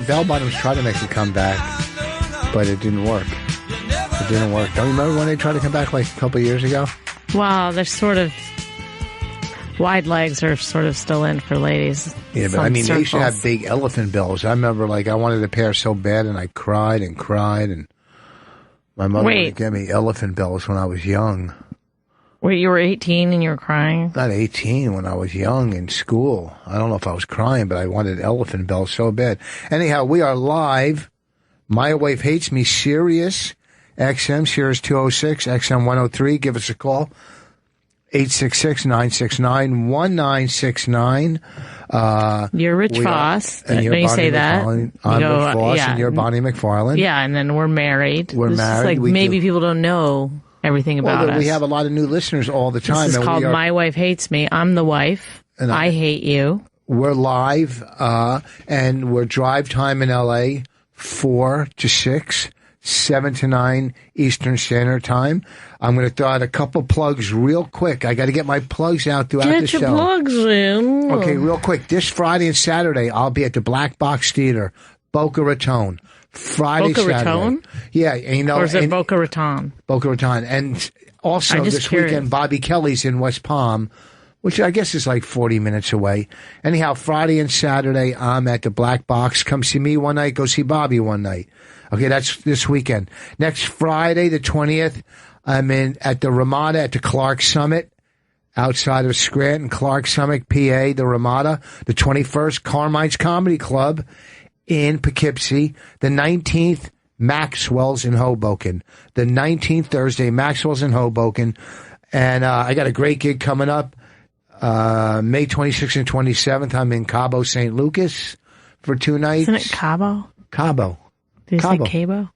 Bell Bottoms tried to make a comeback, but it didn't work. It didn't work. Don't you remember when they tried to come back like a couple of years ago? Well, they're sort of... Wide legs are sort of still in for ladies. Yeah, but I mean, they used to have big elephant bells. I remember, like, I wanted a pair so bad, and I cried, and my mother would get me elephant bells when I was young. Wait, you were 18 and you were crying? Not 18, when I was young in school. I don't know if I was crying, but I wanted elephant bells so bad. Anyhow, we are live. My Wife Hates Me, Sirius XM, Sirius 206, XM 103. Give us a call. 866-969-1969. You're Rich Voss. And you're you Bonnie say that. I'm Rich Voss, and you're Bonnie McFarlane. Yeah, and then we're married. We're married. Maybe people don't know everything about us. We have a lot of new listeners all the time. This is called My Wife Hates Me. I'm the wife. And I hate you. We're live, and we're drive time in L.A. 4 to 6. 7 to 9 Eastern Standard Time. I'm going to throw out a couple plugs real quick. I got to get my plugs out throughout the show. Get your plugs in. Okay, real quick. This Friday and Saturday, I'll be at the Black Box Theater, Boca Raton. Friday, Boca Saturday. Raton? Yeah, and, you know. Or is it Boca Raton? Boca Raton. And also this weekend, Bobby Kelly's in West Palm, which I guess is like 40 minutes away. Anyhow, Friday and Saturday, I'm at the Black Box. Come see me one night, go see Bobby one night. Okay, that's this weekend. Next Friday, the 20th, I'm at the Ramada at the Clark Summit, outside of Scranton, Clark Summit, PA, the Ramada. The 21st, Carmine's Comedy Club in Poughkeepsie. The 19th, Maxwell's in Hoboken. The 19th, Thursday, Maxwell's in Hoboken. And I got a great gig coming up. May 26th and 27th, I'm in Cabo, St. Lucas for 2 nights. Isn't it Cabo? Cabo. Did you say Cabo?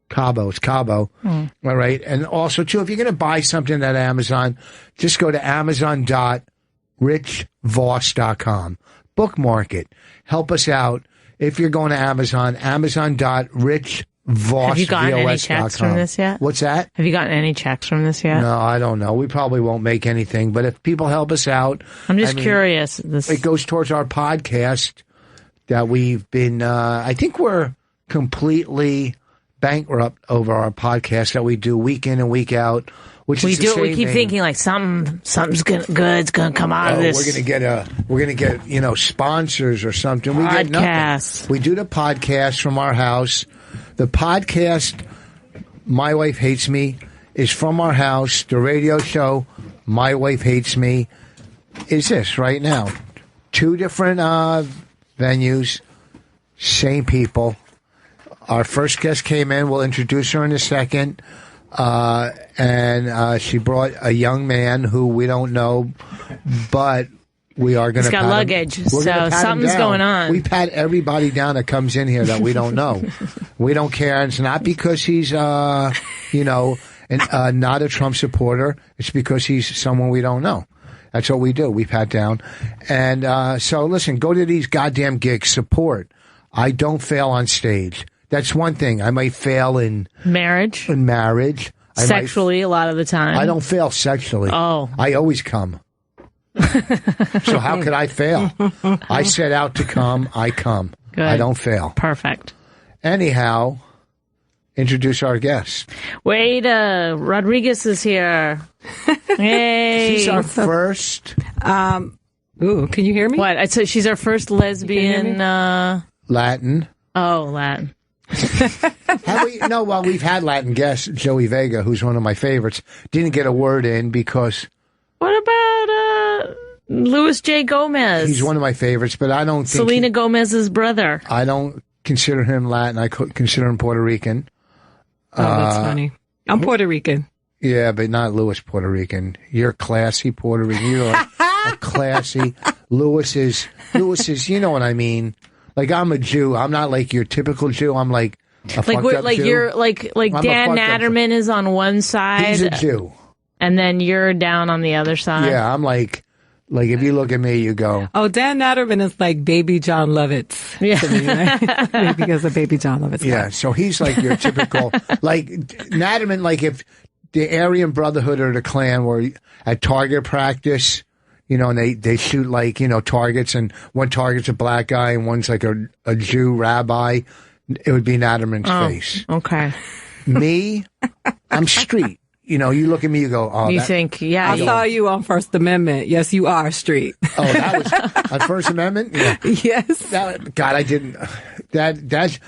Cabo. It's Cabo. All right. And also, too, if you're going to buy something at Amazon, just go to amazon.richvoss.com. Bookmark it. Help us out. If you're going to Amazon, amazon.richvoss.com. Have you gotten any checks from this yet? What's that? Have you gotten any checks from this yet? No, I don't know. We probably won't make anything. But if people help us out. I'm just curious. It goes towards our podcast that we've been, I think we're completely bankrupt over our podcast that we do week in and week out. Which we keep thinking like something's good's gonna come out of this. We're gonna get sponsors or something. We get nothing. We do the podcast from our house. The podcast My Wife Hates Me is from our house. The radio show My Wife Hates Me is this right now. 2 different venues, same people. Our first guest came in. We'll introduce her in a second. And she brought a young man who we don't know, but we are going to. He's got luggage, so something's going on. We pat everybody down that comes in here that we don't know. We don't care. And it's not because he's, not a Trump supporter. It's because he's someone we don't know. That's what we do. We pat down. And so, listen, go to these goddamn gigs. Support. I don't fail on stage. That's one thing. I might fail in marriage. Sexually, a lot of the time. I don't fail sexually. Oh. I always come. So how could I fail? I set out to come. I come. Good. I don't fail. Perfect. Anyhow, introduce our guest. Wait, Rodriguez is here. Hey. She's our first. Can you hear me? What? So she's our first lesbian. Latin. Oh, Latin. Have we? No, well, we've had Latin guests. Joey Vega, who's one of my favorites, didn't get a word in because. What about Luis J. Gomez? He's one of my favorites, but I don't think Selena Gomez's brother. I don't consider him Latin. I consider him Puerto Rican. Oh, that's funny. I'm Puerto Rican. Yeah, but not Luis Puerto Rican. You're classy Puerto Rican. You're like a classy. Luis is. You know what I mean. Like, I'm a Jew. I'm not like your typical Jew. I'm like a fucked up Jew. You're like Dan Natterman is on one side. He's a Jew. And then you're down on the other side. Yeah, I'm like if you look at me, you go. Oh, Dan Natterman is like baby John Lovitz. Yeah. To me, right? Because of baby John Lovitz. Yeah, so he's like your typical, like Natterman, like if the Aryan Brotherhood or the Klan were at target practice, You know, and they shoot like, you know, targets, and one target's a black guy and one's like a Jew rabbi. It would be Natterman's face. Okay. Me, I'm street. You know, you look at me, you go, oh. You think, yeah. I saw you on First Amendment. Yes, you are street. Oh, that was on First Amendment? Yeah. Yes. God, I didn't. That's.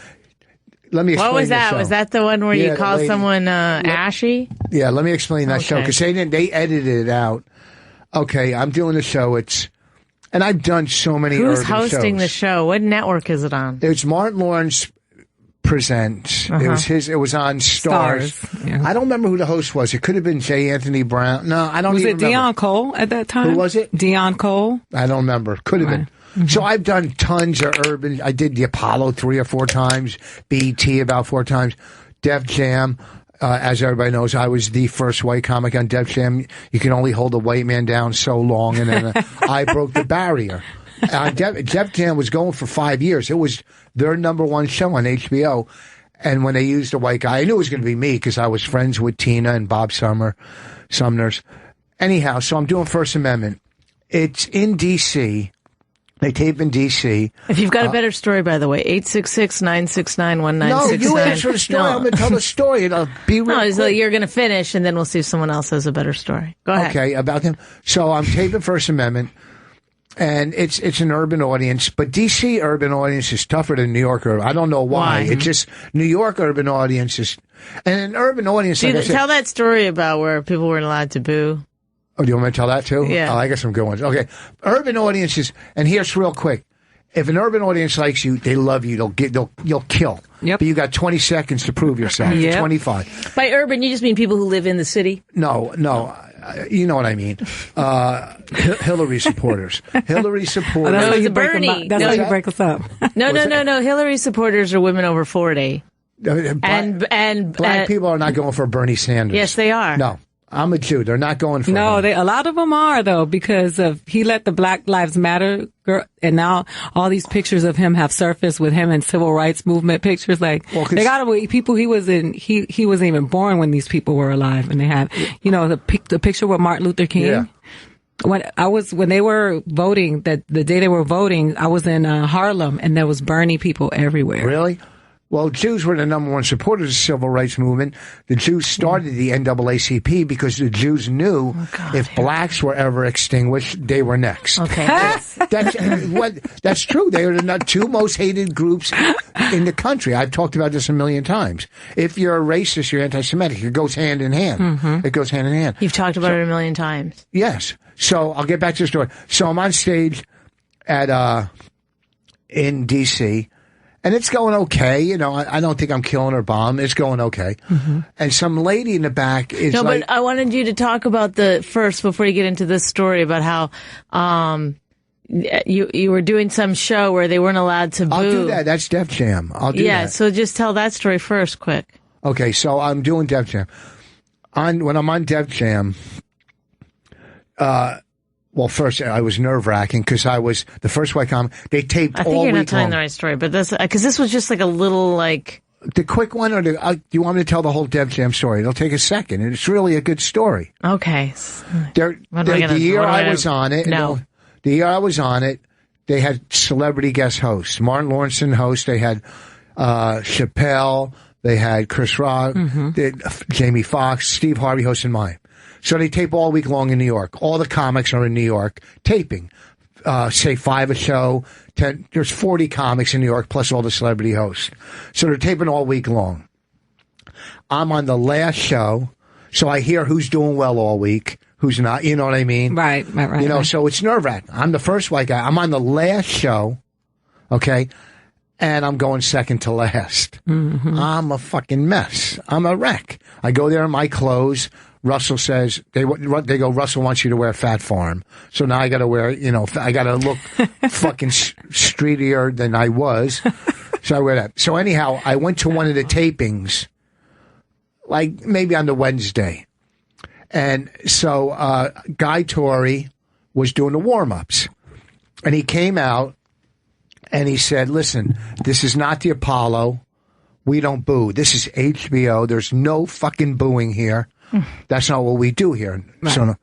Let me explain. What was that? Show. Was that the one where you called someone ashy? Yeah, let me explain that show, because they edited it out. Okay, I'm doing the show. And I've done so many Who's urban hosting shows. the show? What network is it on? It's Martin Lawrence Presents. It was on Stars. Yeah. I don't remember who the host was. It could have been J. Anthony Brown. No, I don't even remember. Was it Deion Cole at that time? Who was it? Deion Cole. I don't remember. Could have been. Mm-hmm. So I've done tons of urban. I did the Apollo 3 or 4 times, BET about 4 times, Def Jam. As everybody knows, I was the first white comic on Def Jam. You can only hold a white man down so long, and then I broke the barrier. Def Jam was going for 5 years. It was their #1 show on HBO. And when they used a white guy, I knew it was going to be me because I was friends with Tina and Bob Sumner's. Anyhow, so I'm doing First Amendment. It's in D.C. They tape in D.C. If you've got a better story, by the way, 866-969-1969. No, you answer the story. I'm going to tell the story. It'll be real quick. So you're going to finish, and then we'll see if someone else has a better story. Go ahead. Okay, about them. So I'm taping First Amendment. And it's an urban audience, but DC urban audience is tougher than New York urban. I don't know why. It's just New York urban audience is, and an urban audience. Like tell that story about where people weren't allowed to boo. Oh, do you want me to tell that too? Yeah. Oh, I got some good ones. Okay, urban audiences, and here's real quick. If an urban audience likes you, they love you. You'll kill. Yep. But you got 20 seconds to prove yourself. Yep. 25. By urban, you just mean people who live in the city? No. You know what I mean. Hillary supporters. Hillary supporters. No, it's Bernie. That's how you break us up. No. Hillary supporters are women over 40. And black people are not going for Bernie Sanders. Yes, they are. No. I'm a Jew. They're not going for him. A lot of them are, though, because he let the Black Lives Matter girl, and now all these pictures of him have surfaced with him and civil rights movement pictures. Like, they got people he wasn't even born when these people were alive, and they had, the picture with Martin Luther King. Yeah. When they were voting, the day they were voting, I was in Harlem, and there was Bernie people everywhere. Really? Well, Jews were the #1 supporters of the civil rights movement. The Jews started the NAACP because the Jews knew if blacks were ever extinguished, they were next. Okay. That's true. They are the 2 most hated groups in the country. I've talked about this a million times. If you're a racist, you're anti-Semitic. It goes hand in hand. Mm-hmm. It goes hand in hand. You've talked about it a million times. Yes. So I'll get back to the story. So I'm on stage in D.C., and it's going okay. I don't think I'm killing or bomb. It's going okay. Mm-hmm. And some lady in the back is but I wanted you to talk about first, before you get into this story, about how you were doing some show where they weren't allowed to boo. I'll do that. That's Def Jam. I'll do that. Yeah, so just tell that story first, quick. Okay, so I'm doing Def Jam. When I'm on Def Jam, well, first, I was nerve-wracking because I was the first white comic. They taped all week long. I think you're not telling the right story, but because this was just like a little, like... The quick one, or do you want me to tell the whole Def Jam story? It'll take a second, and it's really a good story. Okay. The year I was on it, they had celebrity guest hosts. Martin Lawrence host. They had Chappelle. They had Chris Rock. Mm-hmm. Jamie Foxx. Steve Harvey hosting mine. So they tape all week long in New York. All the comics are in New York taping. Say 5 a show. 10. There's 40 comics in New York plus all the celebrity hosts. So they're taping all week long. I'm on the last show, so I hear who's doing well all week, who's not. You know what I mean? Right. So it's nerve-wracking. I'm the first white guy. I'm on the last show, okay, and I'm going second to last. Mm-hmm. I'm a fucking mess. I'm a wreck. I go there in my clothes. Russell says, they go, Russell wants you to wear Fat Farm. So now I got to wear, I got to look fucking streetier than I was. So I wear that. So anyhow, I went to one of the tapings, like maybe on the Wednesday. And so Guy Torrey was doing the warm-ups. And he came out and he said, listen, this is not the Apollo. We don't boo. This is HBO. There's no fucking booing here. That's not what we do here. Right. So,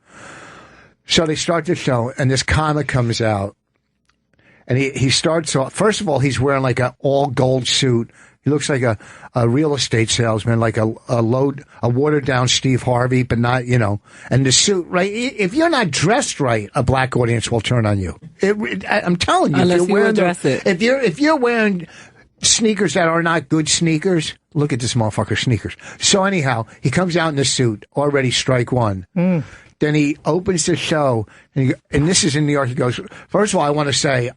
So they start the show, and this comic comes out, and he starts off. First of all, he's wearing like an all gold suit. He looks like a real estate salesman, like a watered down Steve Harvey, but not, and the suit, right? If you're not dressed right, a black audience will turn on you. I'm telling you, unless you dress it. If you're wearing sneakers that are not good sneakers, look at this motherfucker's sneakers. So anyhow, he comes out in the suit, already strike one. Then he opens the show, and this is in New York. He goes, first of all, I want to say,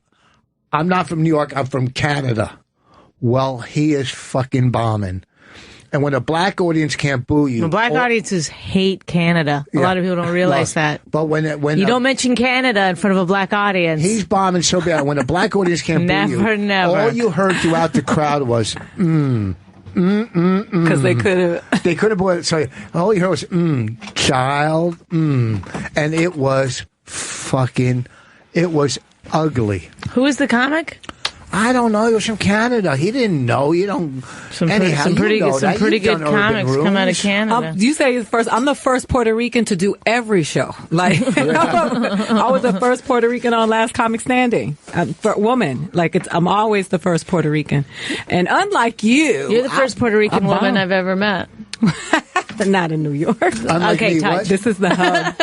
I'm not from New York, I'm from Canada. Well, he is fucking bombing. And when a black audience can't boo you... Black audiences hate Canada. A lot of people don't realize that. But when you don't mention Canada in front of a black audience. He's bombing so bad. When a black audience can't boo you... Never. All you heard throughout the crowd was, Because they could have... They could have... So all you heard was, child, And it was fucking... It was ugly. Who is the comic? I don't know. He was from Canada. He didn't know. You don't. Some pretty good comics come out of Canada. You say first. I'm the first Puerto Rican to do every show. Like I was the first Puerto Rican on Last Comic Standing. For woman, I'm always the first Puerto Rican. And unlike you're the first Puerto Rican woman I've ever met. Not in New York. Okay, this is the hub.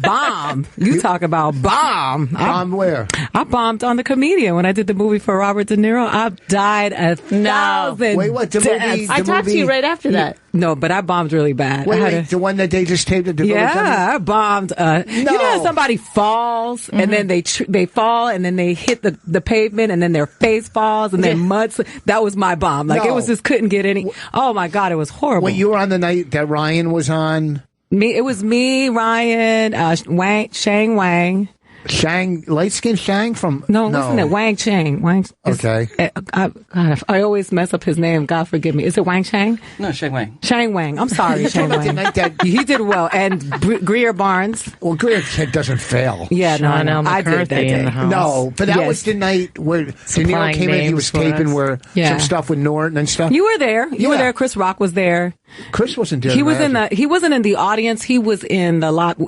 Bomb. You talk about bomb. Bomb where? I bombed on The Comedian when I did the movie for Robert De Niro. I died 1,000 Wait, what? The movie? I talked to you right after that. No, but I bombed really bad. Wait, the one that they just taped at the I bombed. No. You know, somebody falls and then they fall and then they hit the pavement and then their face falls and then mud. That was my bomb. It was just couldn't get any. Oh my God, it was horrible. Wait, you were on the night that Ryan was on? It was me, Ryan, Shang Wang. Light skinned Shang from... No, wasn't it Wang Chang? Okay. I always mess up his name. God forgive me. Is it Wang Chang? No, Shang Wang. Shang Wang. I'm sorry, Shang Wang. He did well. And Greer Barnes. Well, Greer doesn't fail. Yeah, no, I did that day. No, but that was the night where De Niro came in. He was taping some stuff with Norton and stuff. You were there. You were there. Chris Rock was there. Chris wasn't there. He wasn't in the audience. He was in the lot,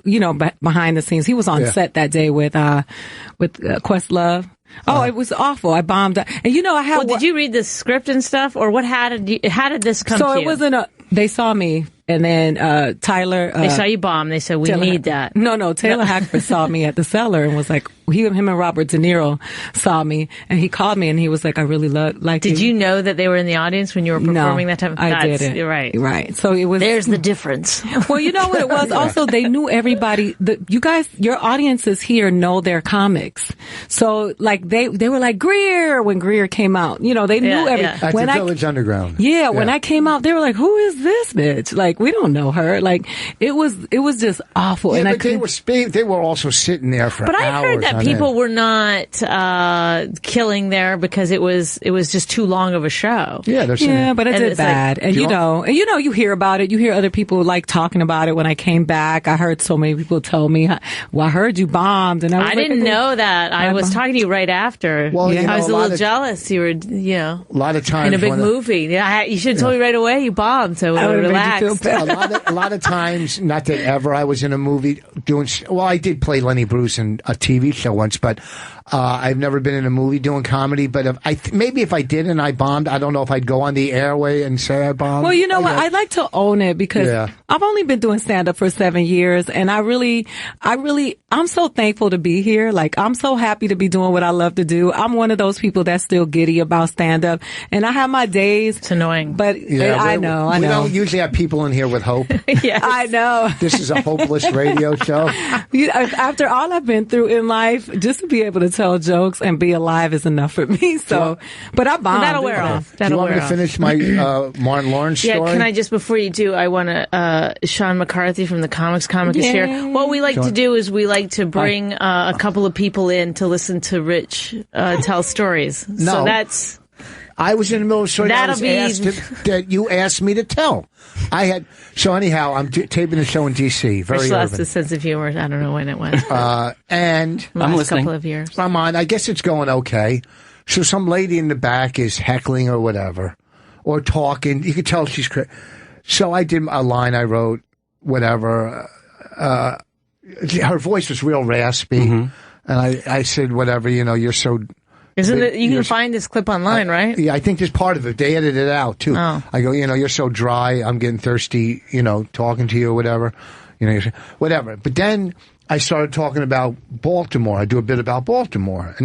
behind the scenes. He was on set that day with Questlove. Oh, it was awful. I bombed. And I had. Well, did you read the script and stuff, or what? How did this come? So to it wasn't They saw me. And then Tyler... they saw you bomb. They said, we need that. No. Taylor Hackford saw me at the Cellar and was like... Him and Robert De Niro saw me. And he called me and he was like, I really like Did you know that they were in the audience when you were performing that time? I didn't. You're right. Right. So it was... There's the difference. Well, you know what it was? Also, they knew everybody... You guys, your audiences here know their comics. So, they were like, Greer, when Greer came out. They knew everybody. At the Village Underground. Yeah, when I came out, they were like, who is this bitch? We don't know her. It was just awful. Yeah, and they were also sitting there for hours. But I heard that people were not killing there because it was just too long of a show. Yeah, but it did bad. And you hear about it. You hear other people talking about it. When I came back, I heard so many people tell me, well, I heard you bombed. And I didn't know that. I was talking to you right after. Well, I was a little jealous. You were, a lot of times in a big movie. You should have told me right away you bombed, so we would relax. A lot of times, not that ever I was in a movie doing... Well, I did play Lenny Bruce in a TV show once, but I've never been in a movie doing comedy. But maybe if I did and I bombed, I don't know if I'd go on the airway and say I bombed. Well, you know what? I'd like to own it because I've only been doing stand-up for 7 years, and I'm so thankful to be here. I'm so happy to be doing what I love to do. I'm one of those people that's still giddy about stand-up, and I have my days. It's annoying. But I know. We don't usually have people in here with hope. Yes. I know. This is a hopeless radio show. After all I've been through in life, just to be able to tell jokes and be alive is enough for me. So, but I bombed. That'll wear off. Do you want me to finish my Martin Lawrence story? Yeah, can I just, before you do, I want to, Sean McCarthy from the Comic is here. What we like to do is we like to bring a couple of people in to listen to Rich tell stories. No. So that's... I was in the middle of a story that you asked me to tell. So anyhow, I'm taping the show in D.C. Very Rich urban. lost his sense of humor. I don't know when it was. And I'm listening. Couple of years. I'm on. I guess it's going okay. So some lady in the back is heckling or whatever, or talking. You could tell she's... So I did a line I wrote, whatever. her voice was real raspy. And I said, whatever, you're so... Isn't it? You can find this clip online, right? Yeah, I think there's part of it. They edited it out, too. Oh. I go, you're so dry. I'm getting thirsty, talking to you or whatever. Whatever. But then I started talking about Baltimore. I do a bit about Baltimore.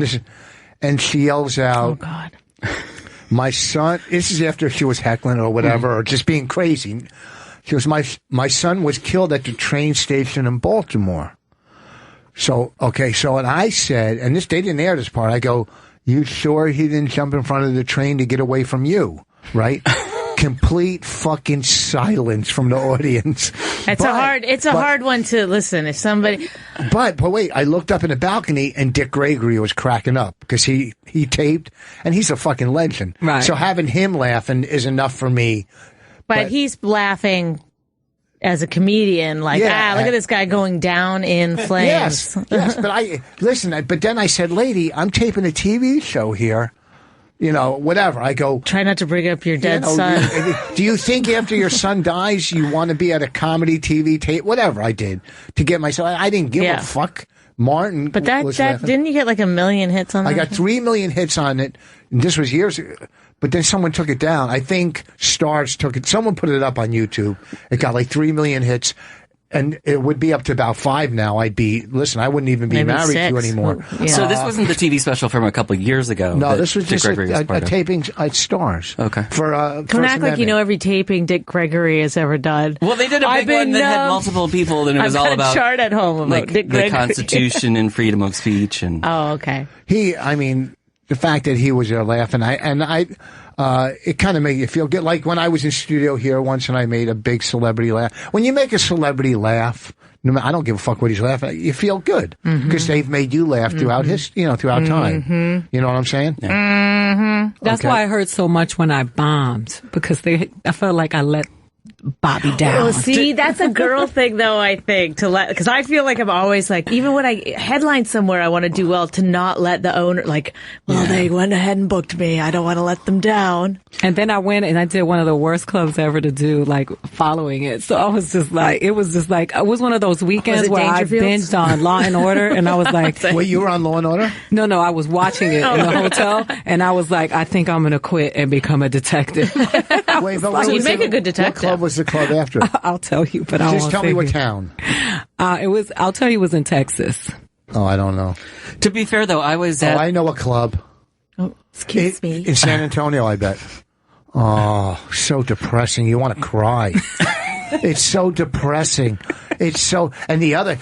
And she yells out... Oh, God. My son... This is after she was heckling or whatever, or just being crazy. She goes, my son was killed at the train station in Baltimore. So, and I said... And they didn't air this part. I go... You sure he didn't jump in front of the train to get away from you, right? Complete fucking silence from the audience. It's a hard one to listen. If somebody, but wait, I looked up in the balcony and Dick Gregory was cracking up because he taped and he's a fucking legend. Right. So having him laughing is enough for me. But he's laughing as a comedian, like, look at this guy going down in flames. Yes, but then I said, lady, I'm taping a TV show here. Whatever. I go... Try not to bring up your dead son. Do you think after your son dies, you want to be at a comedy TV tape? Whatever I did to get myself... I didn't give a fuck. Martin But that didn't you get like 1 million hits on that? I got 3 million hits on it. And this was years ago. But then someone took it down. I think Stars took it. Someone put it up on YouTube. It got like 3 million hits. And it would be up to about 5 now. I wouldn't even be married 6. To you anymore. Yeah. So this wasn't the TV special from a couple of years ago. No, this was just a taping at Stars. Okay. Don't act like you know every taping Dick Gregory has ever done. Well, they did a big one that had multiple people, and it was all about... I've got a chart at home about Dick Gregory. The Constitution and freedom of speech. And oh, okay. The fact that he was there laughing, it kind of made you feel good. Like when I was in studio here once and I made a big celebrity laugh. When you make a celebrity laugh, I don't give a fuck what he's laughing at. You feel good because they've made you laugh throughout throughout time. You know what I'm saying? Yeah. That's why I hurt so much when I bombed because I felt like I let Bobby down. Well, see, that's a girl thing, though, I think, because I feel like I'm always like, even when I headline somewhere, I want to do well to not let the owner, they went ahead and booked me. I don't want to let them down. And then I went and I did one of the worst clubs ever to do, following it. So I was just it was one of those weekends where I binged on Law and Order, and I was like, wait, you were on Law and Order? No, I was watching it in the hotel, and I was like, I think I'm going to quit and become a detective. Wait, but you'd make a good detective. What club was the club after? I'll tell you, but I won't. Just tell me what town. I'll tell you, it was in Texas. Oh, I don't know. To be fair, though, I was at... I know a club. Oh, excuse me. In San Antonio, I bet. Oh, so depressing. You want to cry. It's so depressing. It's so, and the other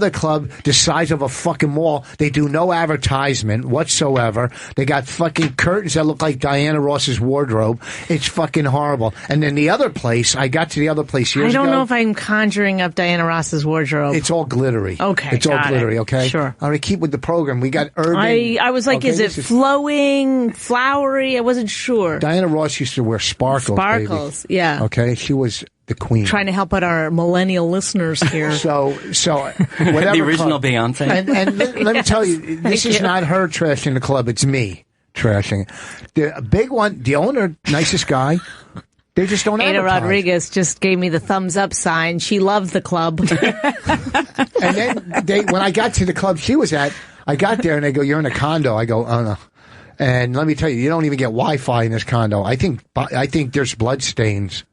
club, the size of a fucking mall, they do no advertisement whatsoever. They got fucking curtains that look like Diana Ross's wardrobe. It's fucking horrible. And then the other place, I got to the other place years ago. I don't know if I'm conjuring up Diana Ross's wardrobe. It's all glittery. Okay. It's all glittery, okay? Sure. All right, keep with the program. We got urban. I was like, is it flowing, flowery? I wasn't sure. Diana Ross used to wear sparkles. Sparkles, baby. Yeah. Okay, she was the queen. Trying to help out our millennial listeners here. So whatever. The original club. Beyonce. And let me tell you, this is not her trashing the club. It's me trashing. The big one, the owner, nicest guy. They just don't Ada advertise. Rodriguez just gave me the thumbs up sign. She loved the club. And then when I got to the club she was at, I got there and they go, "You're in a condo." I go, "Oh no." And let me tell you, you don't even get Wi-Fi in this condo. I think there's blood stains.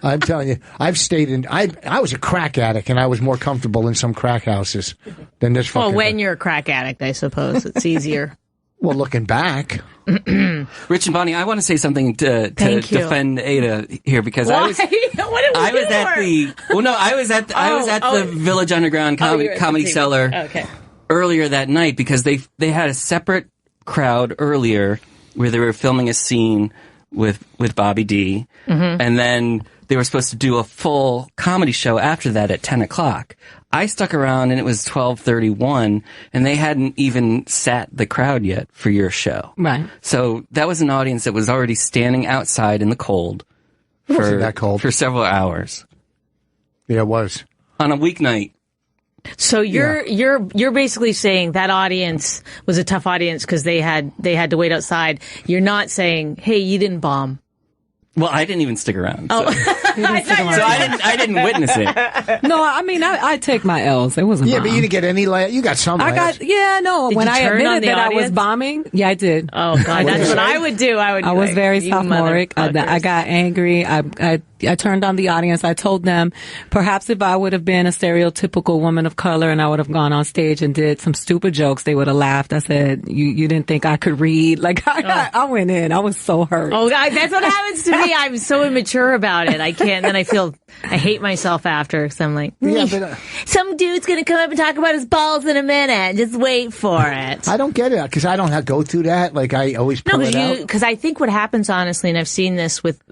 I'm telling you, I've stayed in. I was a crack addict, and I was more comfortable in some crack houses than this. Well, when you're a crack addict, I suppose it's easier. Well, looking back, Rich and Bonnie, I want to say something to defend Ada here because Why? I was at the Village Underground Comedy Cellar earlier that night because they had a separate crowd earlier where they were filming a scene with Bobby D, and then they were supposed to do a full comedy show after that at 10 o'clock. I stuck around and it was 12:31 and they hadn't even sat the crowd yet for your show. Right. So that was an audience that was already standing outside in the cold. It wasn't that cold. For several hours. Yeah, it was. On a weeknight. So you're basically saying that audience was a tough audience because they had to wait outside. You're not saying, hey, you didn't bomb. Well, I didn't even stick around. So. Oh. I didn't witness it. No, I mean, I take my L's. It wasn't. Yeah, but you didn't get any. You got some. When I admitted that I was bombing, yeah, I did. Oh God, that's what I would do. I was very sophomoric. I got angry. I turned on the audience. I told them, perhaps if I would have been a stereotypical woman of color and I would have gone on stage and did some stupid jokes, they would have laughed. I said, you didn't think I could read? Like, I went in. I was so hurt. Oh, God, that's what happens to me. I'm so immature about it. I can't. Then I hate myself after. So I'm like, some dude's going to come up and talk about his balls in a minute. Just wait for it. I don't get it because I don't have to go through that. Like, I always pull it out. Because I think what happens, honestly, and I've seen this with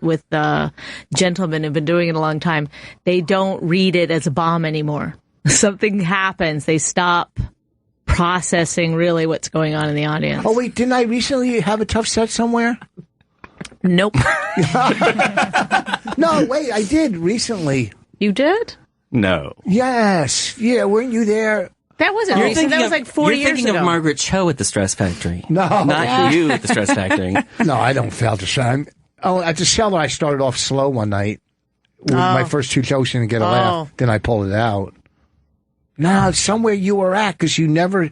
gentlemen who've been doing it a long time, they don't read it as a bomb anymore. Something happens. They stop processing really what's going on in the audience. Oh, wait, didn't I recently have a tough set somewhere? Nope. No, wait, I did recently. You did? No. Yes. Yeah, weren't you there? That wasn't recent. That was like 4 years ago. You're thinking of Margaret Cho at the Stress Factory. No. Not you at the Stress Factory. No, I don't fail to say. At the cellar, I started off slow one night. My first two jokes didn't get a laugh. Then I pulled it out. No, somewhere you were at because you never.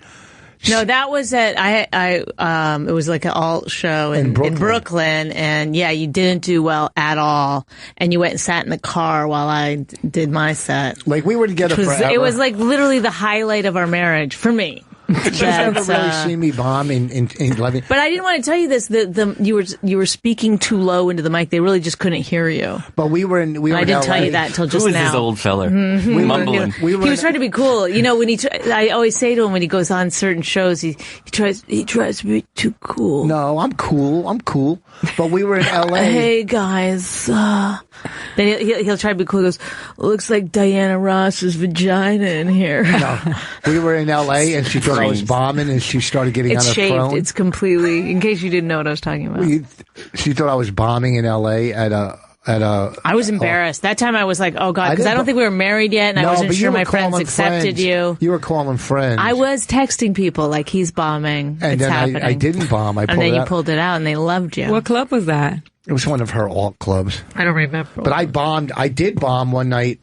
No, that was at it was like an alt show in Brooklyn, and yeah, you didn't do well at all, and you went and sat in the car while I did my set. Like we were together forever. It was like literally the highlight of our marriage for me. You've never really seen me bomb in 11. But I didn't want to tell you this. You were speaking too low into the mic. They really just couldn't hear you. But we were in. I didn't tell you that until just now. Who is this old fella? Mm-hmm. Mumbling. He was trying to be cool. You know, I always say to him when he goes on certain shows, he tries to be too cool. No, I'm cool. But we were in L.A. Hey guys. Then he'll try to be cool. He goes, looks like Diana Ross's vagina in here. No, we were in L.A. and she thought I was bombing, and she started getting on her phone. It's completely. In case you didn't know what I was talking about. She thought I was bombing in L.A. at a. I was embarrassed. That time I was like, oh God, because I don't think we were married yet, and I wasn't sure my friends accepted you. You were calling friends. I was texting people like, he's bombing. And it's then happening. I didn't bomb. And then you pulled it out, and they loved you. What club was that? It was one of her alt clubs. I don't remember. But I bombed. I did bomb one night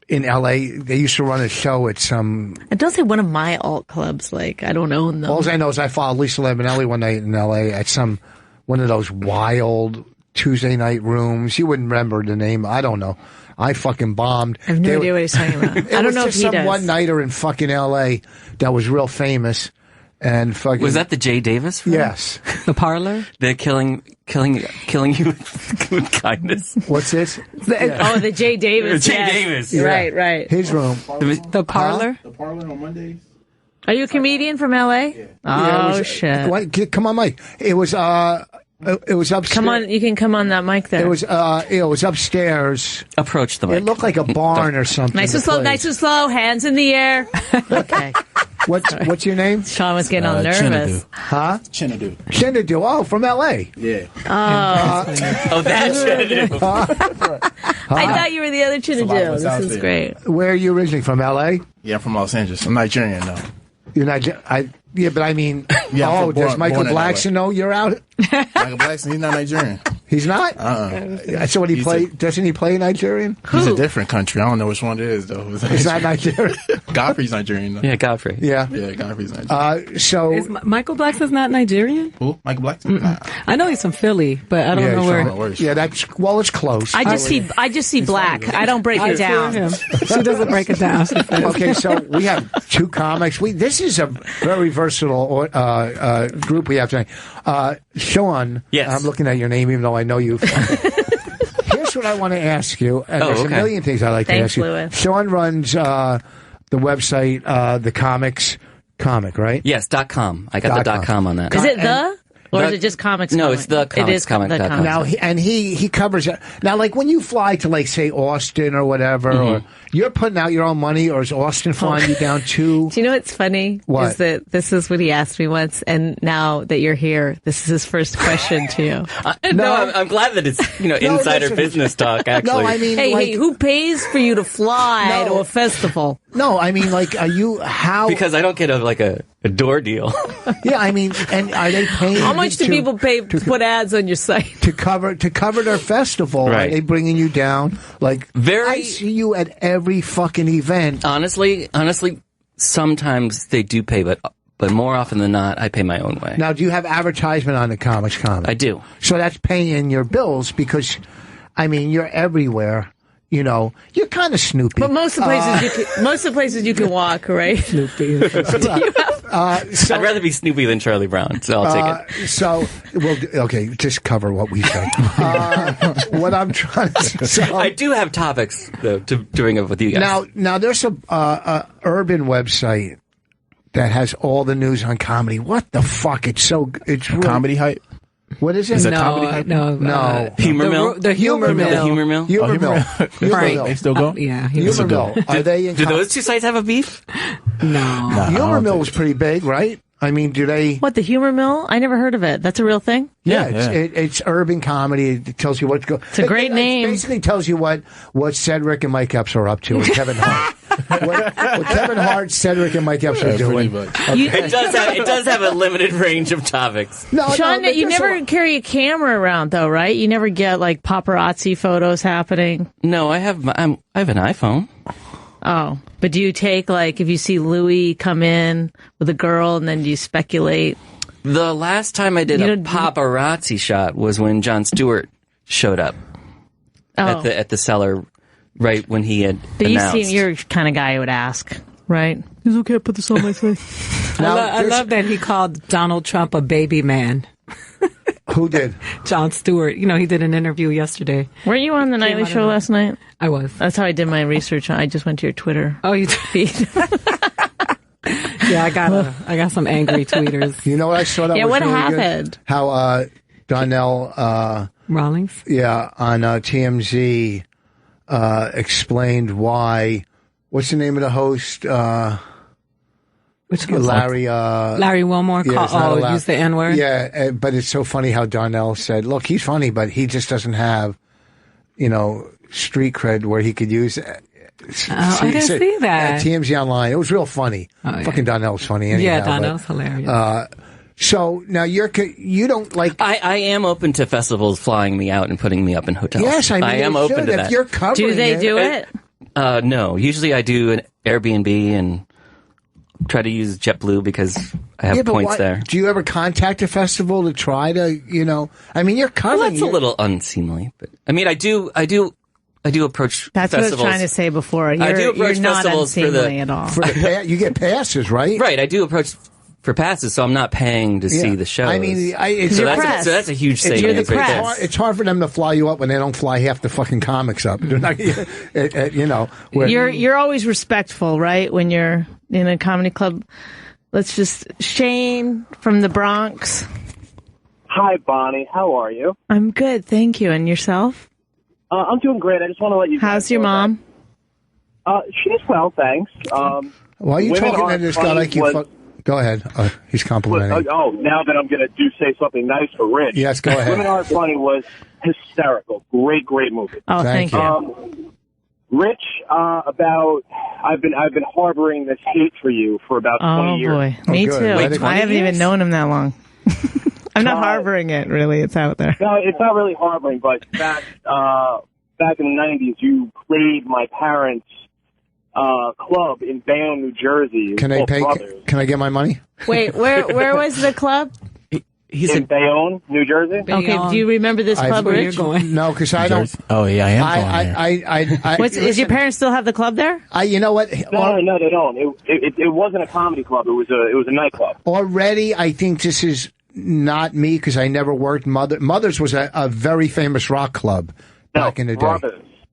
in L.A. They used to run a show at some. And don't say one of my alt clubs. Like, I don't own them. All I know is I followed Lisa Lambanelli one night in L.A. at one of those wild Tuesday night rooms. You wouldn't remember the name. I don't know. I fucking bombed. I have no idea what he's talking about. I don't know if he does. Some one-nighter in fucking L.A. that was real famous. And fucking. Was that the Jay Davis film? Yes. The Parlor? The killing you with kindness. What's this? Oh, the Jay Davis. Jay Davis. Yeah. Right. His room. The Parlor? The Parlor on Mondays. Are you a comedian from L.A.? Yeah. Oh, shit. Come on, Mike. It was upstairs. Come on, you can come on that mic there. It was upstairs. Approach the mic. It looked like a barn or something. Nice and slow, hands in the air. Okay. What's your name? Sean was getting all nervous. Huh? Chinadu. Oh, from L.A. Yeah. Oh, that's Chinadu. I thought you were the other Chinadu. This is great. Where are you originally from? L.A. Yeah, I'm from Los Angeles. I'm Nigerian though. You're Nigerian. Yeah, but I mean, yeah, does Michael Blackson know you're out? Michael Blackson, he's not Nigerian. He's not? So what he play? Doesn't he play Nigerian? He's a different country. I don't know which one it is, though. He's not Nigerian? Godfrey's Nigerian, though. Yeah, Godfrey. Yeah, Godfrey's Nigerian. So... Is Michael Blackson's not Nigerian? Who? Michael Blackson? Nah. I know he's from Philly, but I don't know where... Yeah, it's close. I just see black. I don't break it down. She doesn't break it down. Okay, so we have two comics. This is a very versatile group we have tonight. Sean, yes. I'm looking at your name even though I know you. Here's what I want to ask you, and there's a million things I'd like to ask you. Louis. Sean runs the website, the comics comic, right? Yes, .com. I got the .com on that. Is it or is it just comics? No, it's the comics. It is comic.com. Now, he covers it. Now, like when you fly to, like, say, Austin or whatever, or you're putting out your own money, or is Austin flying you down too? Do you know what's funny? What? Is that this is what he asked me once, and now that you're here, this is his first question to you. I'm glad that it's insider business talk. Actually, No, I mean, hey, who pays for you to fly to a festival? No, I mean, like, are you how? Because I don't get a a door deal. Yeah, I mean, and are they paying? How much do people pay to put ads on your site to cover their festival? Right. Are they bringing you down? Like, I see you at every fucking event. Honestly, sometimes they do pay, but more often than not, I pay my own way. Now, do you have advertisement on the Comics Con? I do. So that's paying your bills because, I mean, you're everywhere. You know, you're kind of Snoopy. But most of the places you can walk, right? Snoopy. I'd rather be Snoopy than Charlie Brown, so I'll take it. Okay, just cover what we said. What I'm trying to say. I do have topics, though, to bring up with you guys. Now there's a urban website that has all the news on comedy. What the fuck? It's really, Comedy Hype. What is it? Is it Comedy Hype? No. Humor Mill? The Humor Mill. The Humor Mill? Humor Mill. Right. They still go? Yeah. Humor Mill. Are they in do those two sites have a beef? No. Humor Mill was pretty big, right? I mean, do they... What, the Humor Mill? I never heard of it. That's a real thing? Yeah, it's urban comedy. It tells you what to go... It's a great name. It basically tells you what Cedric and Mike Epps are up to, and Kevin Hart. what Kevin Hart, Cedric, and Mike Epps are doing. It does have a limited range of topics. Sean, you never carry a camera around, though, right? You never get, like, paparazzi photos happening? No, I have an iPhone. Oh, but do you take, like, if you see Louis come in with a girl and then do you speculate? The last time I did a paparazzi shot was when Jon Stewart showed up at the cellar right when he had announced. You're the kind of guy who would ask, right? Is it okay to put this on my face? I love that he called Donald Trump a baby man. Who did? Jon Stewart. You know, he did an interview yesterday. Weren't you on the Nightly Show last night? I was. That's how I did my research. I just went to your Twitter. Oh, you feed. Yeah, I got some angry tweeters. You know what I saw that was what really happened? Good? How Donnell Rawlings? Yeah, on TMZ explained why. What's the name of the host? Which one? Larry Wilmore used the N-word? Yeah, but it's so funny how Donnell said, look, he's funny, but he just doesn't have, street cred where he could use it. I didn't see that. TMZ Online. It was real funny. Oh, yeah. Fucking Donnell's funny anyhow. Yeah, Donnell's hilarious. So now you don't like... I am open to festivals flying me out and putting me up in hotels. Yes, I am open to that. If you're covering do they do it? No. Usually I do an Airbnb and try to use JetBlue because I have points there. Do you ever contact a festival to try to, I mean, you're covering... Well, that's a little unseemly. But I mean, I do approach That's festivals. What I was trying to say before. I do approach you're not festivals unseemly at all. You get passes, right? Right. I do approach for passes, so I'm not paying to see the shows. I mean, so that's a huge savings. You're the press. It's hard for them to fly you up when they don't fly half the fucking comics up. They're not, You're always respectful, right? When you're in a comedy club. Let's just Shane from the Bronx. Hi, Bonnie. How are you? I'm good, thank you. And yourself? I'm doing great. I just want to let you. How's your mom? She's well, thanks. Why are you talking to this guy like you? Go ahead. He's complimenting. Now that I'm going to say something nice for Rich. Yes, go ahead. Women Aren't Funny was hysterical. Great movie. Oh, thank you. Rich, I've been harboring this hate for you for about 20 years. Oh boy, me too. I haven't even known him that long. I'm not harboring it, really. It's out there. No, it's not really harboring, but back in the 90s, you played my parents' club in Bayonne, New Jersey. Can I get my money? Wait, where was the club? He's in Bayonne, New Jersey. Okay, do you remember this club, Rich? You're going? No, because I don't. Oh yeah, I am going there. Is your parents still have the club there? You know what? No, they don't. It wasn't a comedy club. It was a nightclub. Already, I think this is not me because I never worked. Mother's was a very famous rock club back in the day.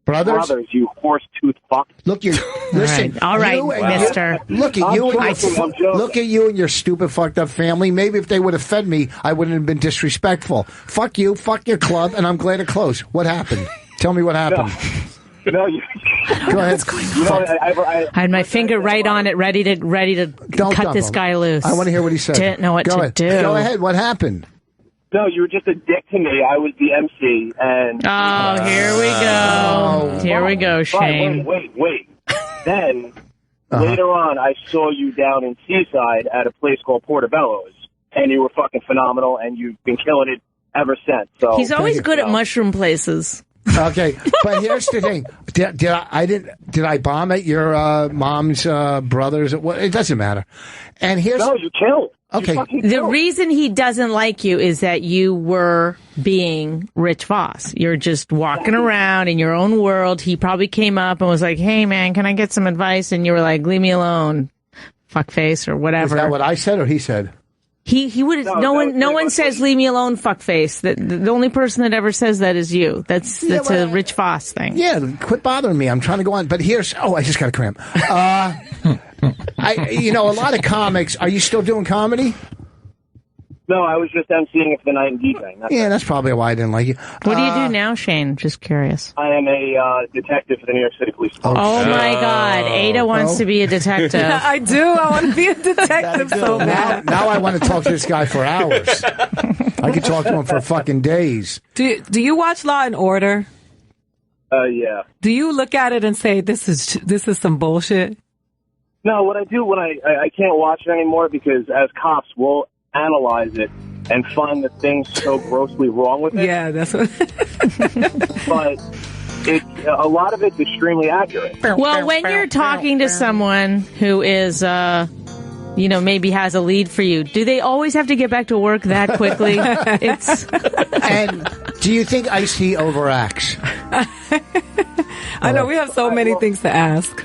Brothers, you horse-tooth fuck. Look, listen. All right, mister. Look at you and your stupid, fucked up family. Maybe if they would have fed me, I wouldn't have been disrespectful. Fuck you, fuck your club, and I'm glad it closed. What happened? Tell me what happened. No, go ahead. I had my finger right on it, ready to cut this guy loose. I want to hear what he said. Didn't know what to do. Go ahead. What happened? No, you were just a dick to me. I was the MC, and here we go. Here we go, Shane. Wait. Then Later on, I saw you down in Seaside at a place called Portobello's, and you were fucking phenomenal, and you've been killing it ever since. So he's always good at mushroom places. Okay, but here's the thing: did I bomb at your mom's brothers? It doesn't matter. And here's no, you killed. Okay, the reason he doesn't like you is that you were being Rich Voss. You're just walking around in your own world. He probably came up and was like, "Hey, man, can I get some advice?" And you were like, "Leave me alone, fuckface," or whatever. Is that what I said or he said? He would. No one says "leave me alone, fuckface." The only person that ever says that is you. That's a Rich Voss thing. Yeah, quit bothering me. I'm trying to go on. But here's I just got a cramp. A lot of comics. Are you still doing comedy? No, I was just emceeing it for the night and DJing. That's probably why I didn't like you. What do you do now, Shane? Just curious. I am a detective for the New York City Police Department. Oh my God, Ada wants to be a detective. I do. I want to be a detective so bad. Now I want to talk to this guy for hours. I could talk to him for fucking days. Do you watch Law and Order? Yeah. Do you look at it and say this is some bullshit? No, what I do when I can't watch it anymore because as cops we'll analyze it and find the things so grossly wrong with it. Yeah, that's what. But a lot of it's extremely accurate. Well, when you're talking to someone who is, maybe has a lead for you, do they always have to get back to work that quickly? And do you think Ice-T overacts? I know we have so many things to ask.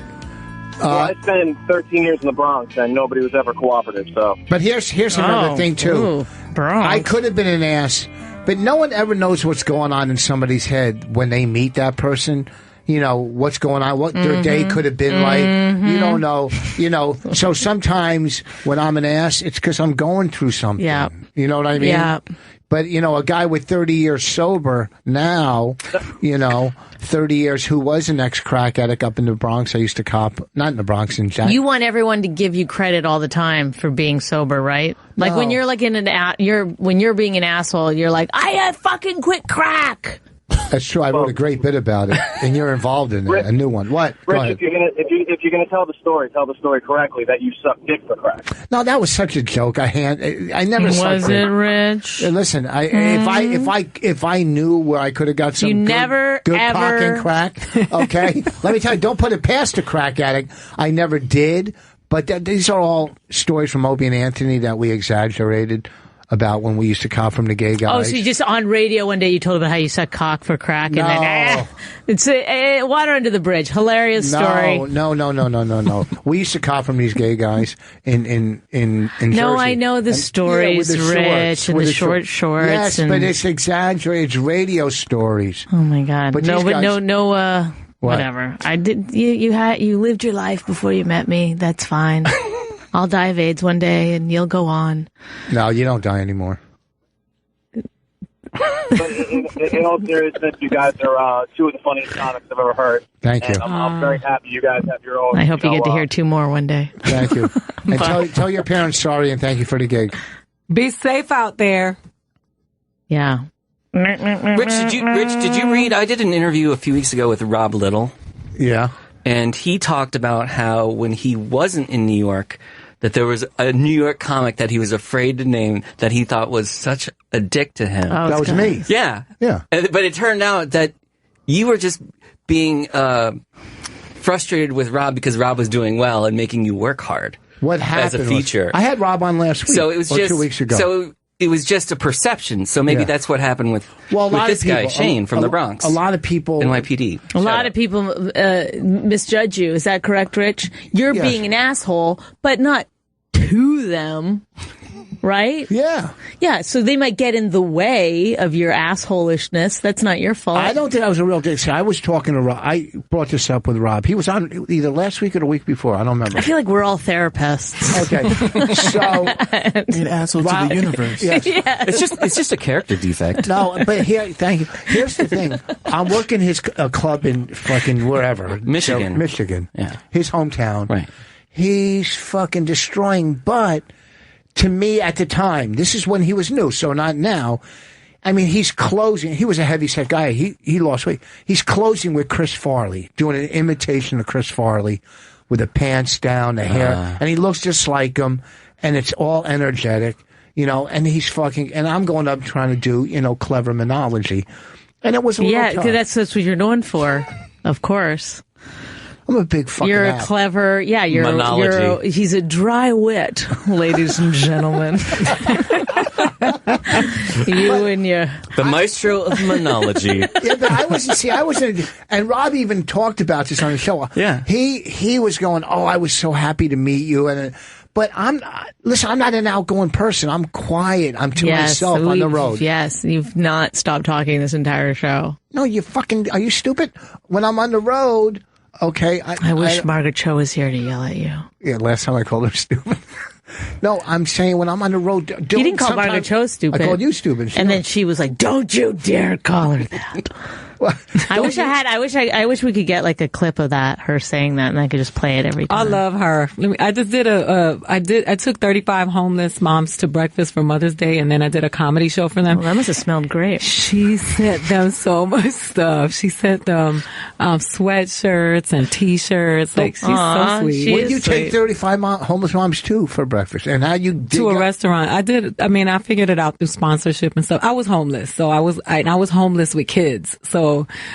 I spent 13 years in the Bronx, and nobody was ever cooperative. So, but here's another thing too. I could have been an ass, but no one ever knows what's going on in somebody's head when they meet that person. You know what's going on, what their day could have been like. You don't know. So sometimes when I'm an ass, it's because I'm going through something. Yeah. You know what I mean? Yeah. But, a guy with 30 years sober now, 30 years who was an ex-crack addict up in the Bronx. I used to cop, not in the Bronx, in Jack. You want everyone to give you credit all the time for being sober, right? Like No. when you're like when you're being an asshole, you're like, I fucking quit crack. That's true. I wrote a great bit about it, and you're involved in it. A new one. What? Go ahead. If you're gonna tell the story correctly. That you suck dick for crack. No, that was such a joke. I never sucked Was it Rich? Listen, if I knew where I could have got some good cock and crack, okay. Let me tell you, don't put it past a crack addict. I never did, but these are all stories from Opie and Anthony that we exaggerated about when we used to cop from the gay guys. Oh, so you just on radio one day you told about how you suck cock for crack and then it's water under the bridge. Hilarious story. No. We used to cop from these gay guys in Jersey. No, I know the stories, with the Rich, shorts, and with the short shorts. Yes, but it's exaggerated. It's radio stories. Oh my God! But whatever. I did. You lived your life before you met me. That's fine. I'll die of AIDS one day, and you'll go on. No, you don't die anymore. But in all seriousness, you guys are two of the funniest comics I've ever heard. Thank you. I'm very happy you guys have your own. I hope you get to hear two more one day. Thank you. And tell your parents sorry and thank you for the gig. Be safe out there. Yeah. Rich, did you read? I did an interview a few weeks ago with Rob Little. Yeah. And he talked about how when he wasn't in New York, that there was a New York comic that he was afraid to name that he thought was such a dick to him. That was me. Yeah. Yeah. But it turned out that you were just being frustrated with Rob because Rob was doing well and making you work hard. What happened as a feature? I had Rob on last week. So it was or 2 weeks ago. So it was just a perception. So maybe that's what happened with this guy, Shane, from the Bronx. A lot of people... NYPD. A lot of people misjudge you. Is that correct, Rich? You're being an asshole, but not to them, right? Yeah. Yeah, so they might get in the way of your assholishness. That's not your fault. I don't think I was a real dick. See, I was talking to Rob. I brought this up with Rob. He was on either last week or the week before. I don't remember. I feel like we're all therapists. Okay. So... An asshole to the universe. Yes. It's just a character defect. No, but thank you. Here's the thing. I'm working his club in fucking wherever. Michigan. Michigan. Yeah. His hometown. Right. He's fucking destroying, but to me at the time, this is when he was new, so not now. I mean, he's closing. He was a heavyset guy. He lost weight. He's closing with Chris Farley, doing an imitation of Chris Farley with the pants down, the hair, and he looks just like him, and it's all energetic, and he's fucking, and I'm going up trying to do, clever monology. And it was a little tough. Yeah, that's what you're known for, of course. I'm a big fucking You're a clever, he's a dry wit, ladies and gentlemen. The maestro of monology. Yeah, but I wasn't, and Rob even talked about this on the show. Yeah. He was going, I was so happy to meet you, but I'm not an outgoing person. I'm quiet. I'm to myself on the road. Yes, you've not stopped talking this entire show. No, are you stupid? When I'm on the road, okay. I wish Margaret Cho was here to yell at you. Yeah, last time I called her stupid. No, I'm saying when I'm on the road. You didn't call Margaret Cho stupid. I called you stupid. And then she was like, "Don't you dare call her that." I wish we could get like a clip of that, her saying that, and I could just play it every time. I love her. I just did I took 35 homeless moms to breakfast for Mother's Day, and then I did a comedy show for them. Well, that must have smelled great. She sent them so much stuff. She sent them sweatshirts and T-shirts. Like, she's so sweet. Where did you take 35 homeless moms to for breakfast? And how you to a restaurant? I figured it out through sponsorship and stuff. I was homeless, so I was homeless with kids. So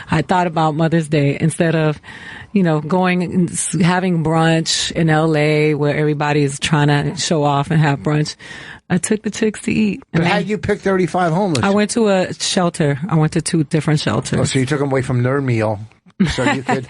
I thought about Mother's Day instead of, going and having brunch in LA where everybody is trying to show off and have brunch. I took the chicks to eat. But how did you pick 35 homeless? I went to a shelter. I went to 2 different shelters. Oh, so you took them away from Nerd Meal. So you could.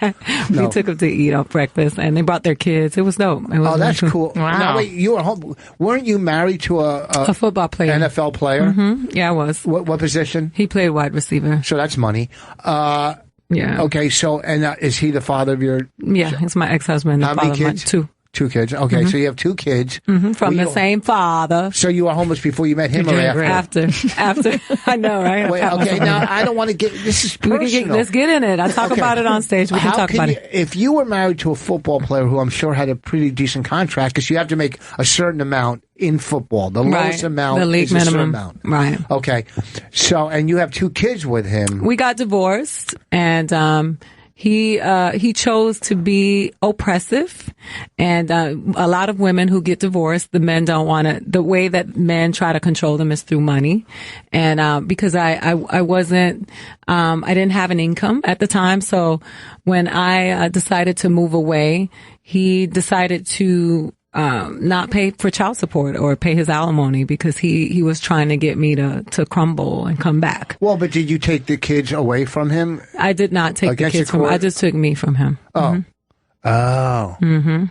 We took them to eat off breakfast, and they brought their kids. It was dope. That's cool. Wow. Now, wait, you were home. Weren't you married to a football player, NFL player? Mm-hmm. Yeah, I was. What position? He played wide receiver. So that's money. Yeah. Okay. So, and is he the father of your? Yeah, he's my ex-husband. How many kids? 2. 2 kids. Okay, so you have 2 kids from the same father. So you were homeless before you met him, or after? After. I know, right? Wait, okay, now I don't want to get. This is personal. Let's get in it. I talk about it on stage. We can talk about it. If you were married to a football player who I'm sure had a pretty decent contract, because you have to make a certain amount in football, the lowest amount, the league minimum, a certain amount. Right. Okay. So, and you have 2 kids with him. We got divorced, and he chose to be oppressive, and a lot of women who get divorced, the men don't want to. The way that men try to control them is through money, and because I wasn't, I didn't have an income at the time, so when I decided to move away, he decided to not pay for child support or pay his alimony because he was trying to get me to crumble and come back. Well, but did you take the kids away from him? I did not take the kids from him. I just took me from him. Oh. Mm-hmm. Oh. Mm-hmm.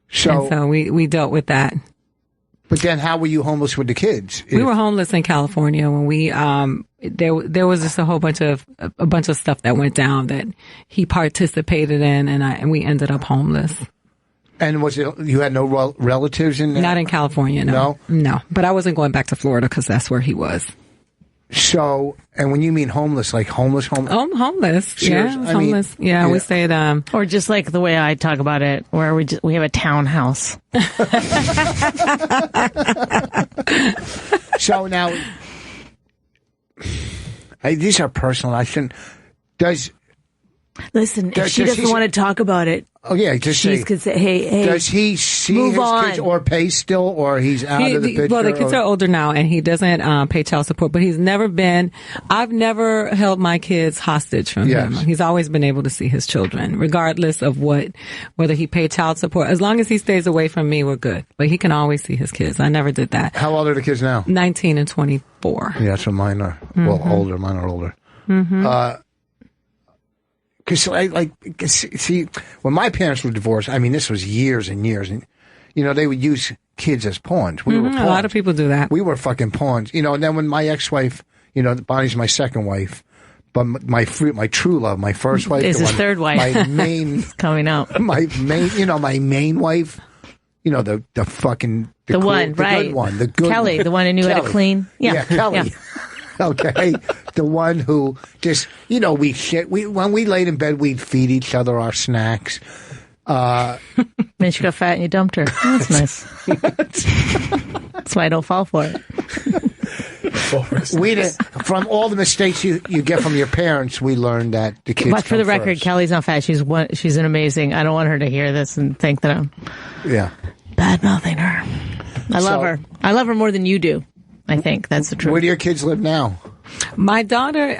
So we dealt with that. But then how were you homeless with the kids? We were homeless in California when we there was just a whole bunch of stuff that went down that he participated in, and we ended up homeless. And was it, you had no relatives in there? Not in California, no. No. But I wasn't going back to Florida because that's where he was. So, and when you mean homeless, like homeless? Oh, homeless. Seriously? Yeah, homeless. Yeah, we stayed, or just like the way I talk about it, where we have a townhouse. So now, these are personal. I shouldn't, listen, if she doesn't want to talk about it, she could say, hey, does he see his kids or pay still, or he's out of the picture? Well, the kids are older now, and he doesn't pay child support, but I've never held my kids hostage from him. He's always been able to see his children, regardless of whether he paid child support. As long as he stays away from me, we're good. But he can always see his kids. I never did that. How old are the kids now? 19 and 24. Yeah, that's what mine are. Mm-hmm. Well, older. Mine are older. Mm-hmm. Because, see, when my parents were divorced, I mean, this was years and years, and, they would use kids as pawns. We were pawns. A lot of people do that. We were fucking pawns. And then when my ex-wife, Bonnie's my second wife, but my true love, my first wife. Is his third wife. My main. Coming out. My main wife, the fucking. The one, right. The good one. The good Kelly, the one who knew how to clean. Yeah, Kelly. Yeah. Okay, the one who just, when we laid in bed, we'd feed each other our snacks. Then she got fat and you dumped her. That's nice. That's why I don't fall for it. From all the mistakes you get from your parents, we learned that the kids. But for the record, Kelly's not fat. She's an amazing. I don't want her to hear this and think that I'm bad mouthing her. I love her. I love her more than you do. I think that's the truth. Where do your kids live now? My daughter,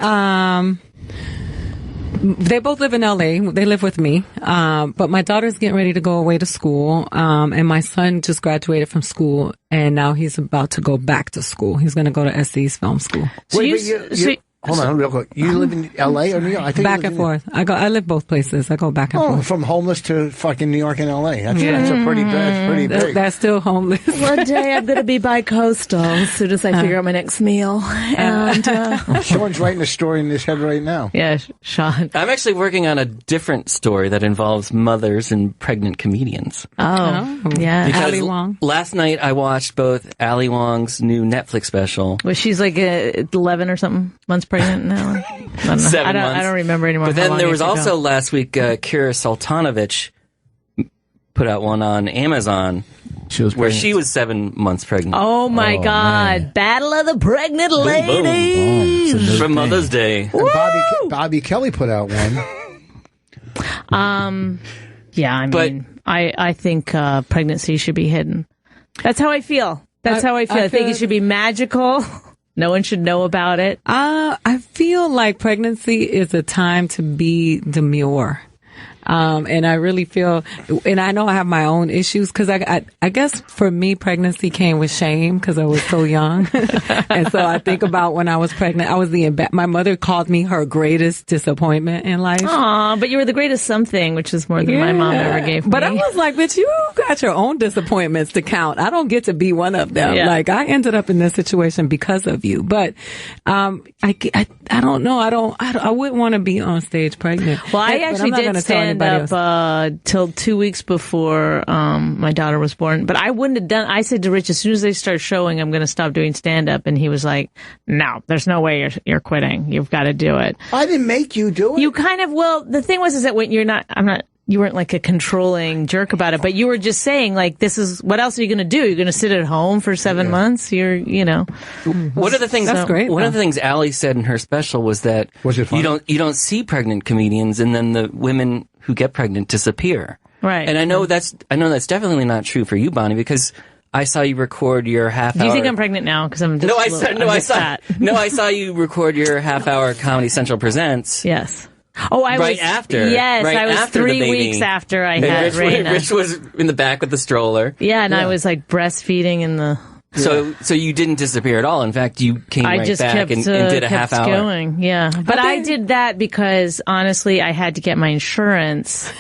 they both live in LA. They live with me. But my daughter's getting ready to go away to school. And my son just graduated from school, and now he's about to go back to school. He's going to go to SC's film school. Hold on, real quick. You live in L.A. or New York? I think back and forth. I live both places. I go back and forth. From homeless to fucking New York and L.A. That's a pretty big. That's still homeless. One day I'm going to be bi-coastal as soon as I figure out my next meal. And Sean's writing a story in his head right now. Yeah, Sean. I'm actually working on a different story that involves mothers and pregnant comedians. Oh, yeah. Because Ali Wong. Last night I watched both Ali Wong's new Netflix special. Was she's like 11 or something months pregnant now? 7 months. I don't remember anymore. But then there was also last week, Kira Sultanovich put out one on Amazon where she was 7 months pregnant. Oh my God. Man. Battle of the pregnant ladies. Boom, boom. From Mother's Day. And Bobby Kelly put out one. I think pregnancy should be hidden. That's how I feel. I think it should be magical. No one should know about it. I feel like pregnancy is a time to be demure. And I really feel, and I know I have my own issues because I guess for me, pregnancy came with shame because I was so young. And so I think about when I was pregnant, I was my mother called me her greatest disappointment in life. Aw, but you were the greatest something, which is more than my mom ever gave me. But I was like, bitch, you got your own disappointments to count. I don't get to be one of them. Yeah. Like, I ended up in this situation because of you. But, I don't know. I wouldn't want to be on stage pregnant. Well, I actually did stand up till 2 weeks before my daughter was born, but I wouldn't have done. I said to Rich, as soon as they start showing, I'm going to stop doing stand up, and he was like, "No, there's no way you're quitting. You've got to do it." I didn't make you do it. You kind of the thing was that when you weren't like a controlling jerk about it, but you were just saying like, this is, what else are you going to do? You're going to sit at home for 7 months? One of the things, that's great. One of the things Ali said in her special was that you don't see pregnant comedians, and then the women who get pregnant disappear. Right. And I know that's definitely not true for you, Bonnie, because I saw you record your half hour. Do you think I'm pregnant now? Because I'm just I saw you record your half hour Comedy Central Presents. Yes. Oh, I was after. Yes, right I was after 3 weeks after I had Raina. Rich was in the back with the stroller. Yeah, and I was like breastfeeding in the. So you didn't disappear at all. In fact, you came back and did a half hour. Going. Yeah, but I did that because honestly, I had to get my insurance.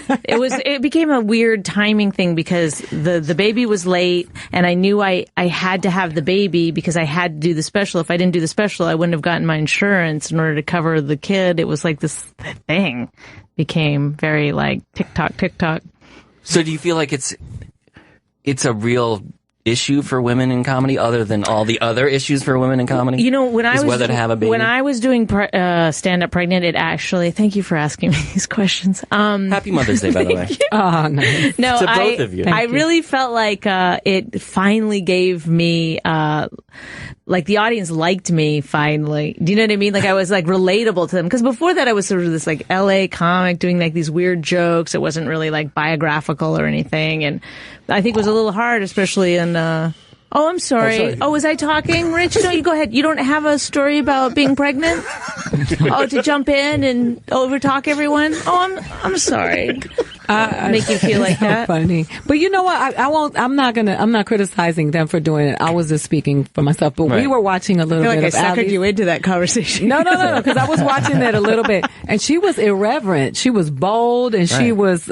It became a weird timing thing because the baby was late, and I knew I had to have the baby because I had to do the special. If I didn't do the special, I wouldn't have gotten my insurance in order to cover the kid. It was like this thing became very like tick-tock. So do you feel like it's a real issue for women in comedy, other than all the other issues for women in comedy? When I was whether to have a baby. When I was doing stand up pregnant, it actually. Thank you for asking me these questions. Happy Mother's Day, by the way. Oh, nice. No, to both of you. I really felt like it finally gave me. Like the audience liked me finally. Do you know what I mean? Like I was like relatable to them. Because before that I was sort of this like LA comic doing like these weird jokes. It wasn't really like biographical or anything. And I think it was a little hard, especially in, oh, I'm sorry. Oh, was I talking? Rich, no, you go ahead. You don't have a story about being pregnant? To jump in and overtalk everyone? Oh, I'm sorry. Make you feel like that. Funny. But you know what? I'm not criticizing them for doing it. I was just speaking for myself. But we were watching a little bit of I suckered you into that conversation. No. Because I was watching it a little bit. And she was irreverent. She was bold and she was,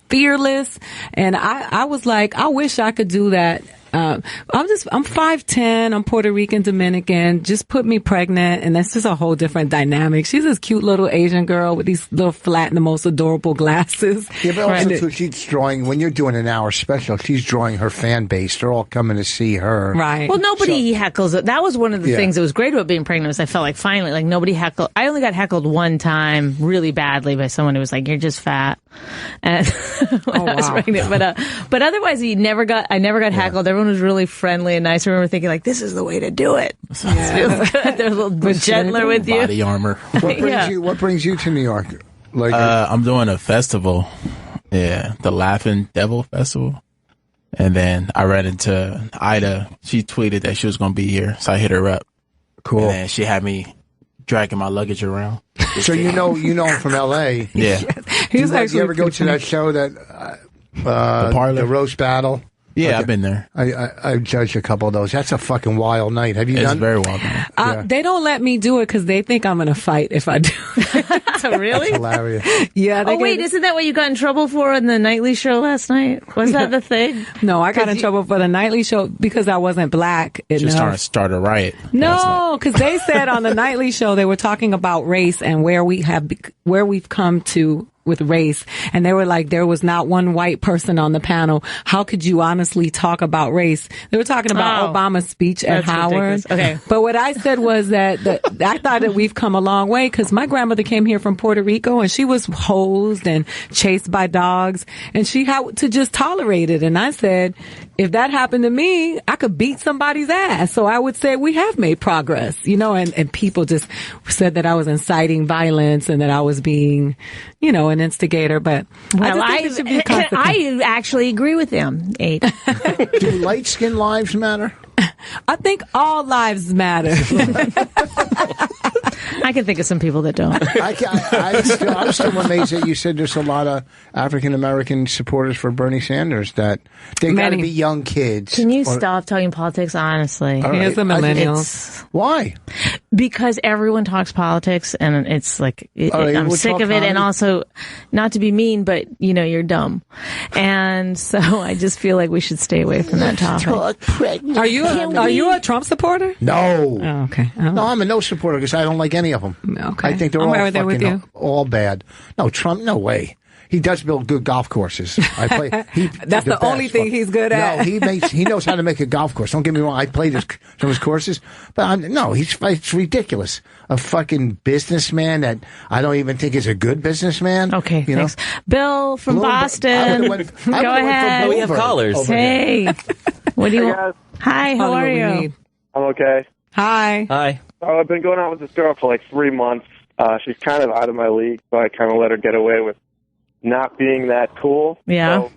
fearless. And I was like, I wish I could do that. I'm 5'10", I'm Puerto Rican, Dominican, just put me pregnant, and that's just a whole different dynamic. She's this cute little Asian girl with these little flat and the most adorable glasses. Yeah, but also too, she's drawing, when you're doing an hour special, she's drawing her fan base. They're all coming to see her. Right. Well, nobody heckles it. That was one of the things that was great about being pregnant was I felt like finally, like nobody heckled. I only got heckled one time really badly by someone who was like, "You're just fat." and when I was pregnant. But otherwise, I never got heckled. Everyone was really friendly and nice. I remember thinking, like, this is the way to do it. Yeah. Feels good. They're a little bit gentler with you. Body armor. What brings you to New York? Like, I'm doing a festival. Yeah, the Laughing Devil Festival. And then I ran into Ida. She tweeted that she was going to be here, so I hit her up. Cool. And then she had me dragging my luggage around. So you know him from L.A. Yeah. You ever go to that show that the roast battle? Yeah, I've been there. I judged a couple of those. That's a fucking wild night. Have you done? It's very wild night. They don't let me do it because they think I'm going to fight if I do. So really? That's hilarious. Yeah. Isn't that what you got in trouble for in the nightly show last night? Was that the thing? No, I got in trouble for the nightly show because I wasn't black enough. Just trying to start a riot. No, because they said on the nightly show they were talking about race and where we've come to with race, and they were like, there was not one white person on the panel. How could you honestly talk about race? They were talking about Obama's speech at Howard. Ridiculous. Okay. But what I said was that I thought that we've come a long way because my grandmother came here from Puerto Rico and she was hosed and chased by dogs and she had to just tolerate it. And I said, if that happened to me, I could beat somebody's ass. So I would say we have made progress, and people just said that I was inciting violence and that I was being, an instigator. But I actually agree with them, Abe. Do light-skinned lives matter? I think all lives matter. I can think of some people that don't. I'm still amazed that you said there's a lot of African-American supporters for Bernie Sanders, that they got to be young kids. Can you stop talking politics, honestly? Right. Here's the millennials. Why? Because everyone talks politics, and it's like, I'm sick of it, and also, not to be mean, but, you're dumb. And so I just feel like we should stay away from that topic. Are you a Trump supporter? No. Oh, okay. No, I'm a no supporter because I don't like any of them. Okay. I think they're all fucking all bad. No, Trump, no way. He does build good golf courses. That's the only thing he's good at. No, he knows how to make a golf course. Don't get me wrong. I played some of his courses, but it's ridiculous. A fucking businessman that I don't even think is a good businessman. Okay, thanks. Bill from Boston. Go ahead. We have callers. Hey. What do you want? Hi, how are you? I'm okay. Hi. I've been going out with this girl for like 3 months. She's kind of out of my league, so I kind of let her get away with not being that cool. Yeah. So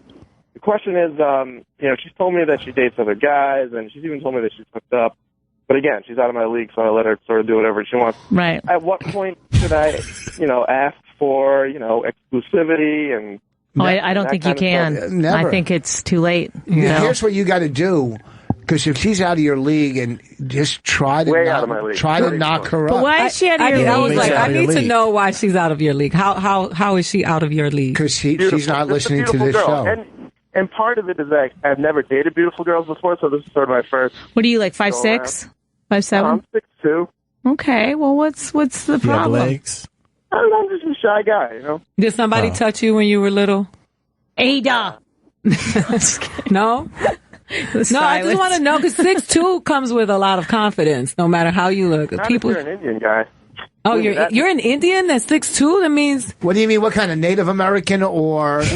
the question is, she's told me that she dates other guys, and she's even told me that she's hooked up. But again, she's out of my league, so I let her sort of do whatever she wants. Right. At what point should I, ask for, exclusivity and... I don't think you can. Never. I think it's too late. Here's what you got to do. Because if she's out of your league, and just try to knock her up. But why is she out of your league? I was like, I need to know why she's out of your league. How is she out of your league? Because she's not listening to this show. And part of it is that I've never dated beautiful girls before, so this is sort of my first. What are you, like 5'6", 5'7"? I'm 6'2". Okay, well, what's the problem? You have legs? I don't know, I'm just a shy guy, Did somebody touch you when you were little? Ada. No? No, I just want to know, because 6'2" comes with a lot of confidence, no matter how you look. Not if you're an Indian guy. Oh, you're an Indian that's 6'2"? That means... What do you mean? What kind of Native American or East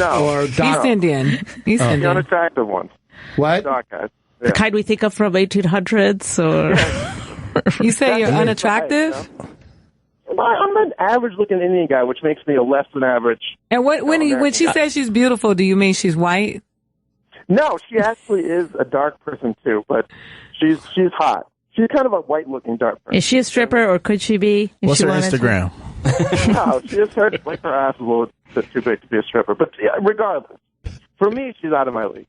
Indian? East Indian. The unattractive ones. What? Dark guys. The kind we think of from 1800s, or... You say you're unattractive? I'm an average-looking Indian guy, which makes me a less than average. And when she says she's beautiful, do you mean she's white? No, she actually is a dark person too, but she's hot. She's kind of a white-looking dark person. Is she a stripper, or could she be? What's her Instagram? No, she is her ass is a little bit too big to be a stripper. But regardless, for me, she's out of my league.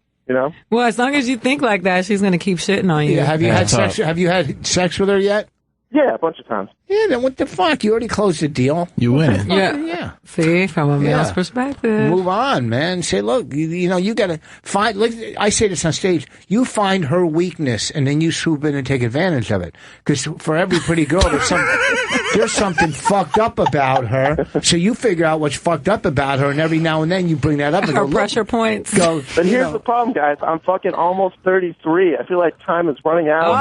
Well, as long as you think like that, she's going to keep shitting on you. Yeah, have you had sex? Have you had sex with her yet? Yeah, a bunch of times. Yeah, then what the fuck? You already closed the deal. You winning. Yeah. See, from a male's perspective. Move on, man. Say, look, you got to find, I say this on stage, you find her weakness and then you swoop in and take advantage of it. Because for every pretty girl, there's some... there's something fucked up about her. So you figure out what's fucked up about her, and every now and then you bring that up. And her go, pressure points. But here's the problem, guys. I'm fucking almost 33. I feel like time is running out.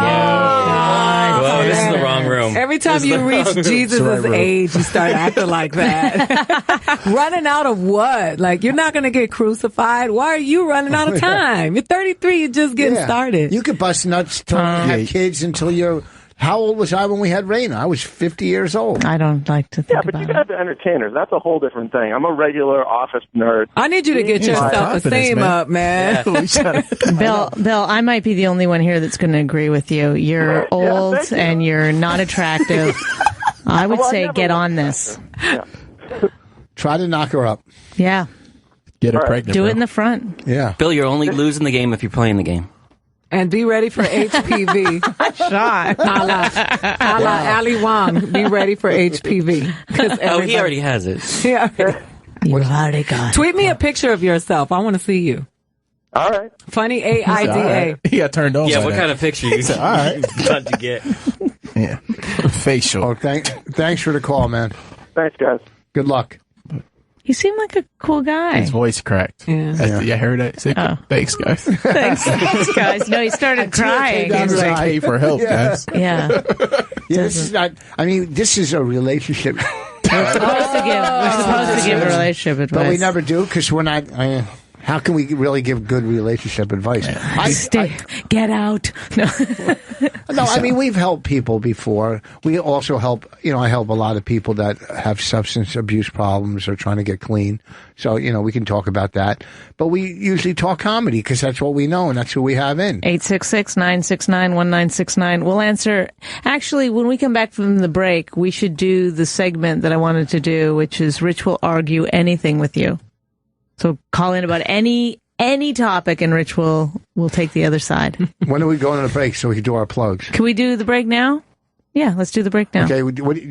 Well, this is the wrong room. Every time you reach Jesus' age, you start acting like that. Running out of what? Like, you're not going to get crucified. Why are you running out of time? You're 33. You're just getting started. You could bust nuts till you have kids until you're... How old was I when we had Raina? I was 50 years old. I don't like to think about it. Yeah, but you got to be entertainers. That's a whole different thing. I'm a regular office nerd. I need you to get your self-esteem up, man. Bill, I might be the only one here that's going to agree with you. You're old and you're not attractive. I would say get on this. Yeah. Try to knock her up. Yeah. Get her pregnant. Do it in the front. Yeah. Bill, you're only losing the game if you're playing the game. And be ready for HPV. Shot. A la Ali Wong. Be ready for HPV. Oh, he already has it. Yeah. You already got it. Tweet me a picture of yourself. I want to see you. All right. Funny AIDA. He got turned on. Yeah, what kind of picture you said, all right. about to get? Yeah. Facial. Oh, thanks for the call, man. Thanks, guys. Good luck. You seem like a cool guy. His voice cracked. Yeah. I heard that. Say, thanks, guys. Thanks, guys. No, he started crying. He was like, hey, for help, guys. Yeah. This is not. I mean, this is a relationship. We're supposed to give a relationship advice. But we never do because we're not. How can we really give good relationship advice? Get out. No. I mean, we've helped people before. We also help, I help a lot of people that have substance abuse problems or trying to get clean. So, we can talk about that. But we usually talk comedy because that's what we know and that's who we have in. 866-969-1969. We'll answer. Actually, when we come back from the break, we should do the segment that I wanted to do, which is Rich will argue anything with you. So call in about any topic, and Rich will take the other side. When are we going on a break so we can do our plugs? Can we do the break now? Yeah, let's do the break now. Okay,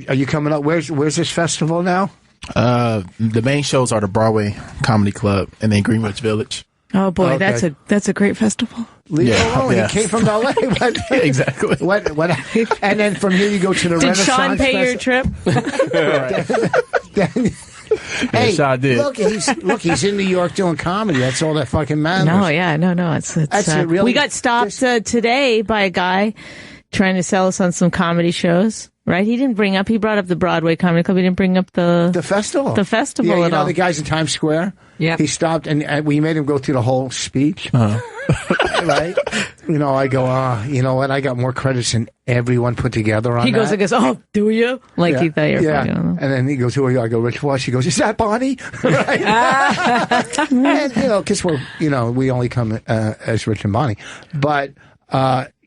are you coming up? Where's this festival now? The main shows are the Broadway Comedy Club and then Greenwich Village. Oh boy, okay. That's a great festival. Leave it alone. He came from LA. Exactly. What? And then from here you go to the Did Renaissance. Sean pay your trip? Hey, yes, I did. Look, he's in New York doing comedy. That's all that fucking matters. No. It's really, we got stopped today by a guy trying to sell us on some comedy shows. Right? He brought up the Broadway Comedy Club. He didn't bring up the festival. The festival yeah, at all. The guys in Times Square. Yeah. He stopped and we made him go through the whole speech. Right? I go, you know what? I got more credits than everyone put together on He goes, oh, do you? Like he thought you were funny. And then he goes, who are you? I go, Rich Voss. He goes, is that Bonnie? Right? And, because we only come as Rich and Bonnie. But,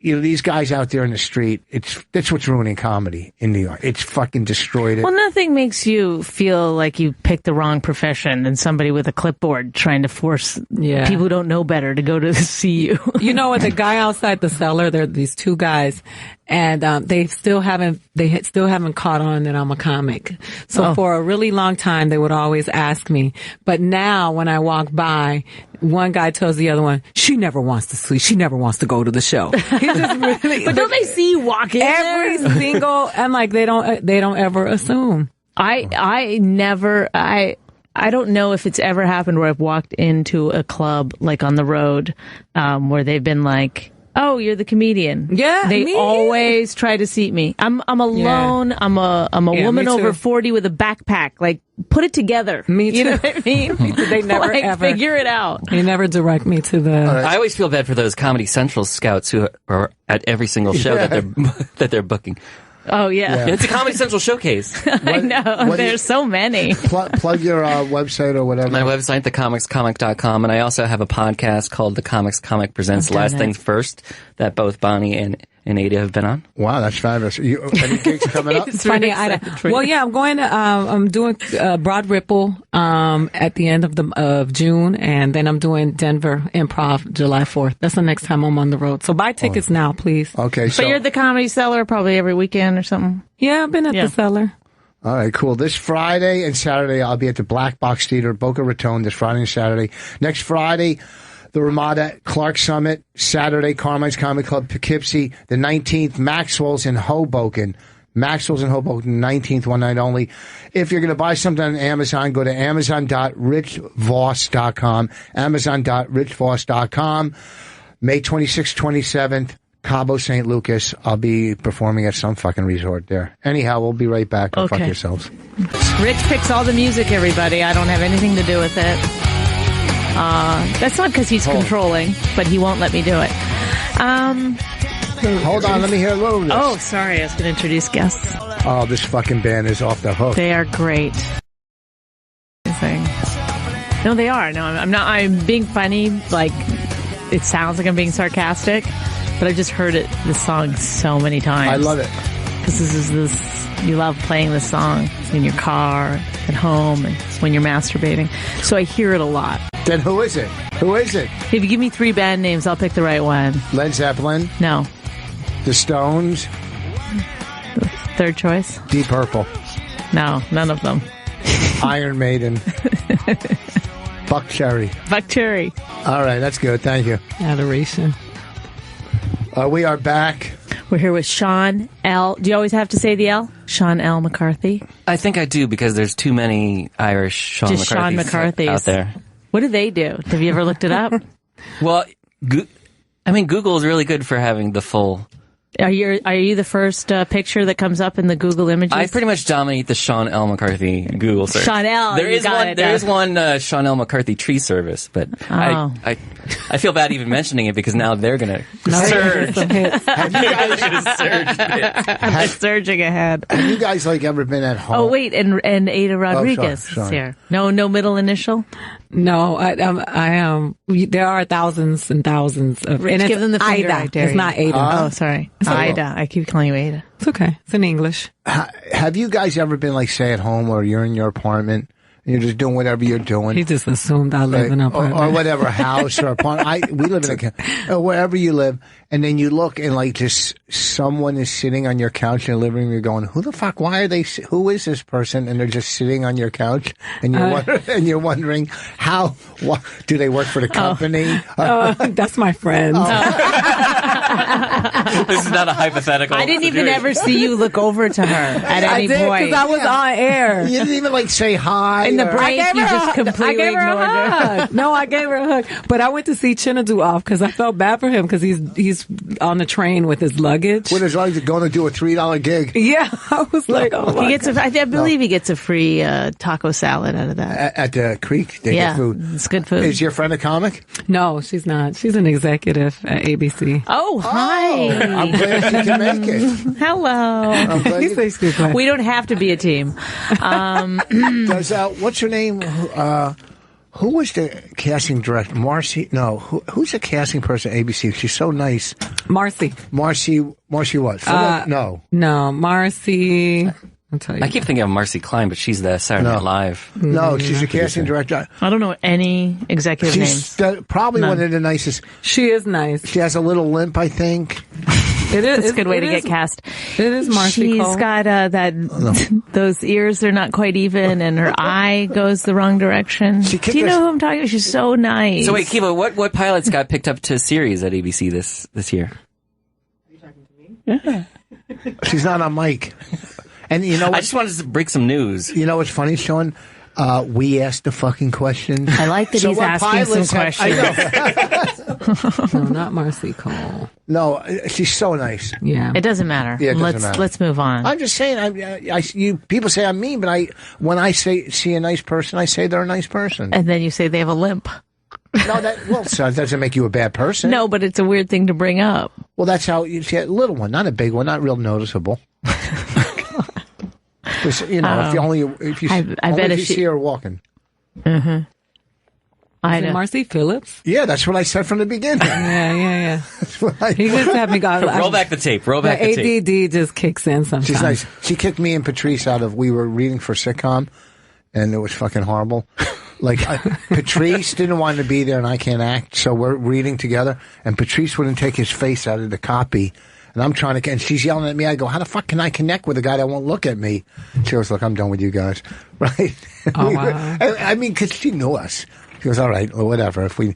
these guys out there in the street, that's what's ruining comedy in New York. It's fucking destroyed it. Well, nothing makes you feel like you picked the wrong profession than somebody with a clipboard trying to force people who don't know better to go to see you. You know what? The guy outside the cellar, there are these two guys, and they still haven't caught on that I'm a comic. So for a really long time, they would always ask me. But now when I walk by, one guy tells the other one, she never wants to sleep. She never wants to go to the show. But don't they see you walking every single? I'm like, they don't ever assume. I don't know if it's ever happened where I've walked into a club like on the road, where they've been like, oh, you're the comedian. Yeah. They always try to seat me. I'm alone. Yeah. I'm a woman over 40 with a backpack. Like, put it together. Me too. You know what I mean? They never ever figure it out. They never direct me to the. I always feel bad for those Comedy Central scouts who are at every single show that they're booking. Oh, yeah. It's a Comedy Central showcase. I know. There's so many. Plug your website or whatever. My website, thecomicscomic.com, and I also have a podcast called The Comics Comic Presents Last Things First that both Bonnie and Ada have been on. Wow, that's fabulous. Any gigs coming up? It's funny. Well, yeah, I'm going to, I'm doing Broad Ripple at the end of June, and then I'm doing Denver Improv July 4th. That's the next time I'm on the road. So buy tickets now, please. Okay. But you're at the Comedy Cellar probably every weekend or something? Yeah, I've been at the Cellar. All right, cool. This Friday and Saturday, I'll be at the Black Box Theater, Boca Raton, this Friday and Saturday. Next Friday, the Ramada Clark Summit. Saturday, Carmine's Comedy Club, Poughkeepsie. The 19th, Maxwell's in Hoboken. Maxwell's in Hoboken, 19th, one night only. If you're going to buy something on Amazon, go to amazon.richvoss.com, amazon.richvoss.com. May 26th, 27th, Cabo St. Lucas. I'll be performing at some fucking resort there. Anyhow, we'll be right back. Go fuck yourselves. Rich picks all the music, everybody. I don't have anything to do with it. That's not because he's controlling, but he won't let me do it. Hold on, let me hear a little of this. Oh, sorry, I was going to introduce guests. Oh, this fucking band is off the hook. They are great. No, they are. No, I'm not. I'm being funny. Like, it sounds like I'm being sarcastic, but I've just heard this song so many times. I love it. Because you love playing this song in your car, at home, and when you're masturbating. So I hear it a lot. Then who is it? Who is it? If you give me 3 band names, I'll pick the right one. Led Zeppelin? No. The Stones? Third choice? Deep Purple? No, none of them. Iron Maiden? Buck Cherry? Buck Cherry. All right, that's good. Thank you. Adoration. We are back. We're here with Sean L. Do you always have to say the L? Sean L. McCarthy? I think I do because there's too many Irish Sean McCarthys out there. What do they do? Have you ever looked it up? Well, Google is really good for having the full. Are you the first picture that comes up in the Google images? I pretty much dominate the Sean L. McCarthy Google search. Sean L. There is one Sean L. McCarthy tree service, but I feel bad even mentioning it because now they're gonna surge. I'm surging ahead. Have you guys ever been at home? Oh wait, and Ada Rodriguez is here. No middle initial. No, I am. There are thousands and thousands of. Rich, give them the finger. Ida. It's not Ada. Oh, sorry. Ida. I keep calling you Ada. It's okay. It's in English. Have you guys ever been say at home or you're in your apartment and you're just doing whatever you're doing? He just assumed I live in an apartment. Or whatever, house or apartment. We live in wherever you live, and then you look and just someone is sitting on your couch in the living room. You're going, who the fuck? Why are they? Who is this person? And they're just sitting on your couch, and you're wondering how. What, do they work for the company? That's my friend. This is not a hypothetical. I didn't even ever see you look over to her at any point. Because I was on air. You didn't even say hi. In the break, you just completely ignored her. No, I gave her a hug. But I went to see Chinadu off because I felt bad for him because he's on the train with his luggage. With his luggage, going to do a $3 gig. Yeah, I was like, oh my God. I believe he gets a free taco salad out of that. At the Creek, they get food. It's good food. Is your friend a comic? No, she's not. She's an executive at ABC. Oh, hi. I'm glad she can make it. Hello. We don't have to be a team. What's her name? Who was the casting director? Marcy? No. Who's the casting person at ABC? She's so nice. Marcy what? No, Marcy. I'll tell you. I keep thinking of Marcy Klein, but she's the Saturday Night Live. No, she's a casting director. I don't know any executive names. She's probably one of the nicest. She is nice. She has a little limp, I think. It is. It's a good way to get cast. It is Marcy She's Cole. got those ears are not quite even, and her eye goes the wrong direction. Do you know who I'm talking about? She's so nice. So wait, Kiva, what pilots got picked up to series at ABC this year? Are you talking to me? Yeah. She's not on mic. And you know what? I just wanted to break some news. You know what's funny, Sean? We asked the fucking questions. I like that he's asking some questions. No, not Marcy Cole. No, she's so nice. Yeah. It doesn't matter. Yeah, Let's move on. I'm just saying, people say I'm mean, but when I see a nice person, I say they're a nice person. And then you say they have a limp. No, that doesn't make you a bad person. No, but it's a weird thing to bring up. Well, that's how you see a little one, not a big one, not real noticeable. If you see her walking. Mm-hmm. Is it Marcy Phillips? Yeah, that's what I said from the beginning. Yeah. He just had me go. Roll back the tape. The ADD just kicks in sometimes. She's nice. She kicked me and Patrice out of. We were reading for sitcom, and it was fucking horrible. Patrice didn't want to be there, and I can't act, so we're reading together, and Patrice wouldn't take his face out of the copy. And I'm trying to, and she's yelling at me. I go, how the fuck can I connect with a guy that won't look at me? She goes, look, I'm done with you guys. Right? Oh, wow. I mean, because she knew us. She goes, all right, whatever. We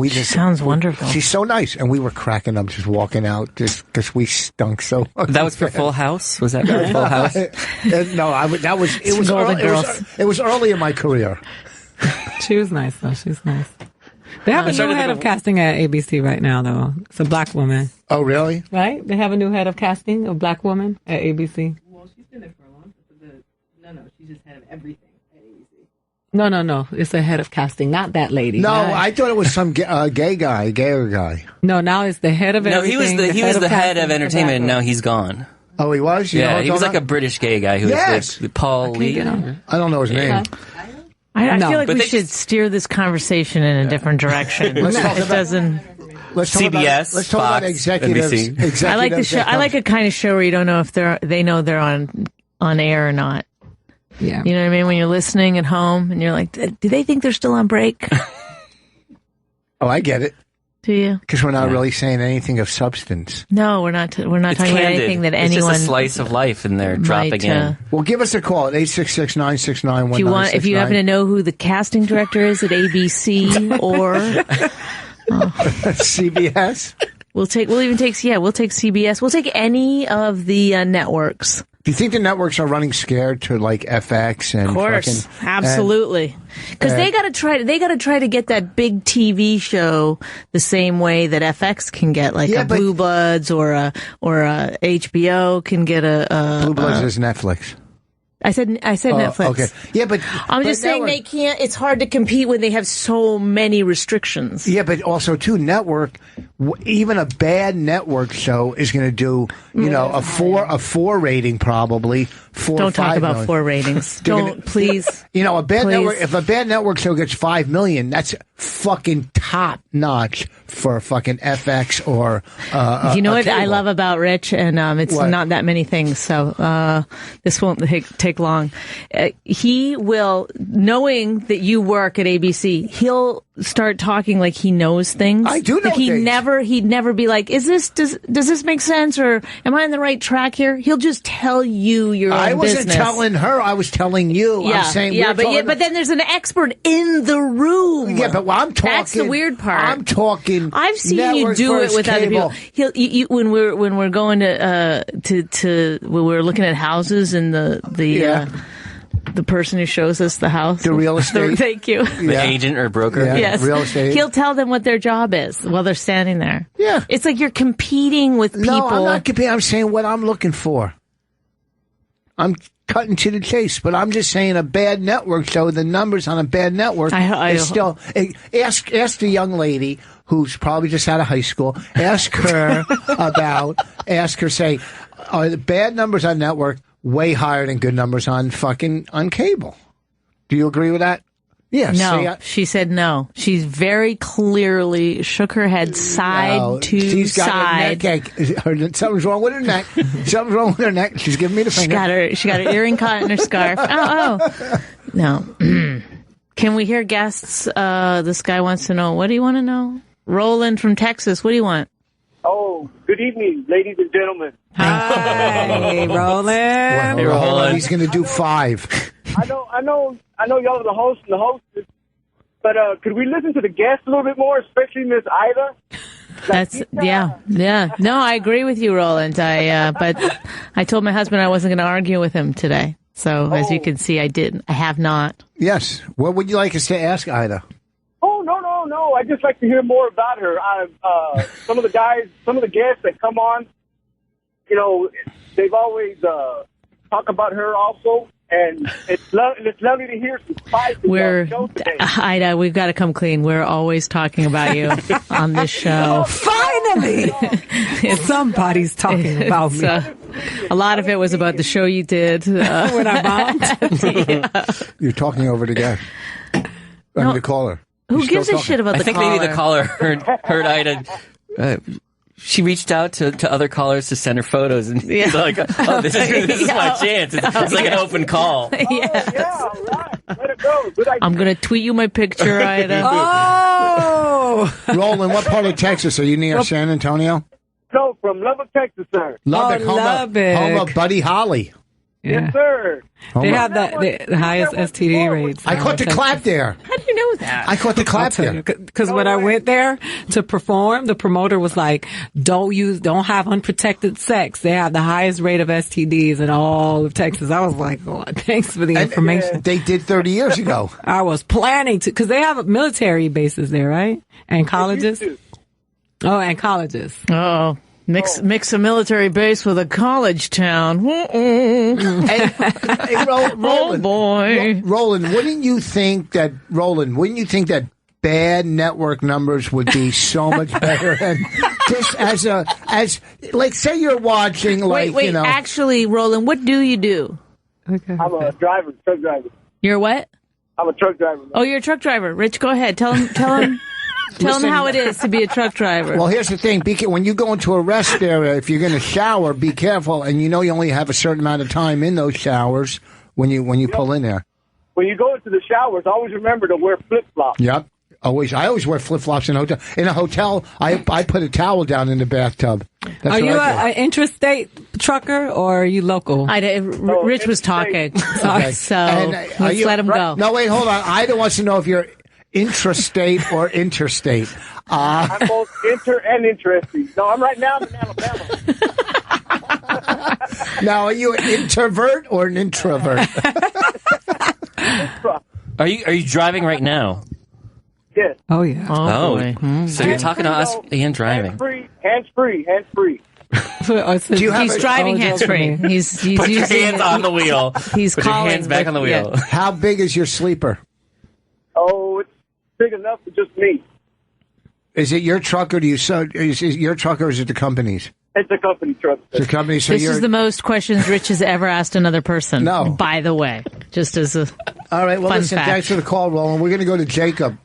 just sounds wonderful. She's so nice, and we were cracking up just walking out just because we stunk so much. That was for Full House. Was that for Full House? No, it was early in my career. She was nice though. She's nice. They have a new head of casting at ABC right now, though. It's a black woman. Oh, really? Right? They have a new head of casting, a black woman at ABC. Well, she's been there for a long time. No, she's just head of everything at ABC. No. It's a head of casting, not that lady. No, I thought it was some gayer guy. No, now it's the head of everything. No, he was the head of entertainment, and now he's gone. Oh, he was? He was like a British gay guy who was with Paul Lee. I don't know his name. I feel like we should steer this conversation in a different direction. Let's talk about CBS. Let's talk about executives. I like the show. I like a kind of show where you don't know if they know they're on air or not. Yeah, you know what I mean. When you're listening at home and you're like, do they think they're still on break? Oh, I get it. Do you? Because we're not really saying anything of substance. No, we're not. We're not talking about anything that anyone. It's just a slice of life, and they're dropping in. Well, give us a call at 866-969-1969. If you happen to know who the casting director is at ABC or CBS, we'll take CBS. We'll take any of the networks. Do you think the networks are running scared to like FX and? Of course, absolutely, because they got to try to get that big TV show the same way that FX can get like a Blue Bloods or a HBO can get a Blue Bloods is Netflix. I said Netflix. Okay. Yeah, but I'm just saying they can't. It's hard to compete when they have so many restrictions. Yeah, but also too, network. Even a bad network show is going to do, a four rating probably. Don't talk about 4 ratings. Don't please. A bad network. If a bad network show gets 5 million, that's fucking top notch for fucking FX or. You know what I love about Rich, and it's not that many things, so this won't take long. He will, knowing that you work at ABC, he'll start talking like he knows things. I do know things. He'd never be like, does this make sense, or am I on the right track here? He'll just tell you your own business. I wasn't telling her, I was telling you. Yeah, I'm saying but then there's an expert in the room. Yeah, but I'm talking. That's the weird part. I'm talking. I've seen you do it with other people. When we're going when we're looking at houses and the person who shows us the house. The real estate. Thank you. The agent or broker. Yeah, yes. Real estate. He'll tell them what their job is while they're standing there. Yeah. It's like you're competing with people. No, I'm not competing. I'm saying what I'm looking for. I'm cutting to the chase, but I'm just saying a bad network show, the numbers on a bad network is still... Ask the young lady who's probably just out of high school. Ask her say, are the bad numbers on network way higher than good numbers on cable? Do you agree with that? Yes. No, she said no. She's very clearly shook her head side to side. Something's wrong with her neck. Something's wrong with her neck. She's giving me the finger. She got her earring caught in her scarf. Oh. No. Can we hear guests? This guy wants to know. What do you want to know? Roland from Texas. What do you want? Oh, good evening, ladies and gentlemen. Hi, Roland. Well, hey, Roland. He's going to do 5. I know y'all are the host and the hostess, but could we listen to the guests a little bit more, especially Miss Ida? Yeah. No, I agree with you, Roland. But I told my husband I wasn't going to argue with him today. So as you can see, I have not. Yes. What would you like us to ask Ida? Oh, no. I'd just like to hear more about her. Some of the guests that come on, they've always talk about her also. And it's lovely to hear some spicy on the show today. Ida, we've got to come clean. We're always talking about you on this show. Finally! Somebody's talking about me. A lot of it was about the show you did. When I bombed? Yeah. You're talking over the guy. The caller. Who gives a shit about the caller? I think maybe the caller heard Ida... she reached out to other callers to send her photos, and he's like, "Oh, this is my chance." It's like an open call. Yes. All right. Let it go. Good idea. I'm gonna tweet you my picture, Ida. Roland, what part of Texas are you near? San Antonio? No, from Lubbock, Texas, sir. Lubbock, home of Buddy Holly. Yeah. Yes, sir. They have the highest STD rates. I caught the clap there. How do you know do that? I caught the clap here. Because when I went there to perform, the promoter was like, don't have unprotected sex. They have the highest rate of STDs in all of Texas. I was like, oh, thanks for the information. They did 30 years ago. I was planning to, because they have military bases there, right? And colleges. Oh, and colleges. Oh. Mix a military base with a college town. Hey, Roland, oh boy, Roland, wouldn't you think that bad network numbers would be so much better? And just as like, say you're watching, like, wait, actually, Roland, what do you do? Okay. I'm a truck driver. You're what? I'm a truck driver. Oh, you're a truck driver. Rich, go ahead. Tell him. Tell them how it is to be a truck driver. Well, here's the thing. When you go into a rest area, if you're going to shower, be careful. And you only have a certain amount of time in those showers when you pull in there. When you go into the showers, always remember to wear flip-flops. Yep. I always wear flip-flops in a hotel. In a hotel, I put a towel down in the bathtub. That's are you an interstate trucker or are you local? Rich was talking. So let's let him go. No, wait, hold on. Ida wants to know if you're intrastate or interstate. I'm both inter and interesting. No, I'm right now in Alabama. Now, are you an introvert or an introvert? Are you driving right now? Yes. Oh, yeah. Oh, so you're talking to us and driving. Hands free. He's driving hands-free. He's Put your hands on the wheel. He's Put calling. your hands back on the wheel. Yeah. How big is your sleeper? Oh, it's big enough for just me. Is it your truck or is it your truck or is it the company's? It's a company truck. It's a company. So this is the most questions Rich has ever asked another person. No. By the way, just as a all right. Well, listen. fact. Thanks for the call, Roland. We're going to go to Jacob.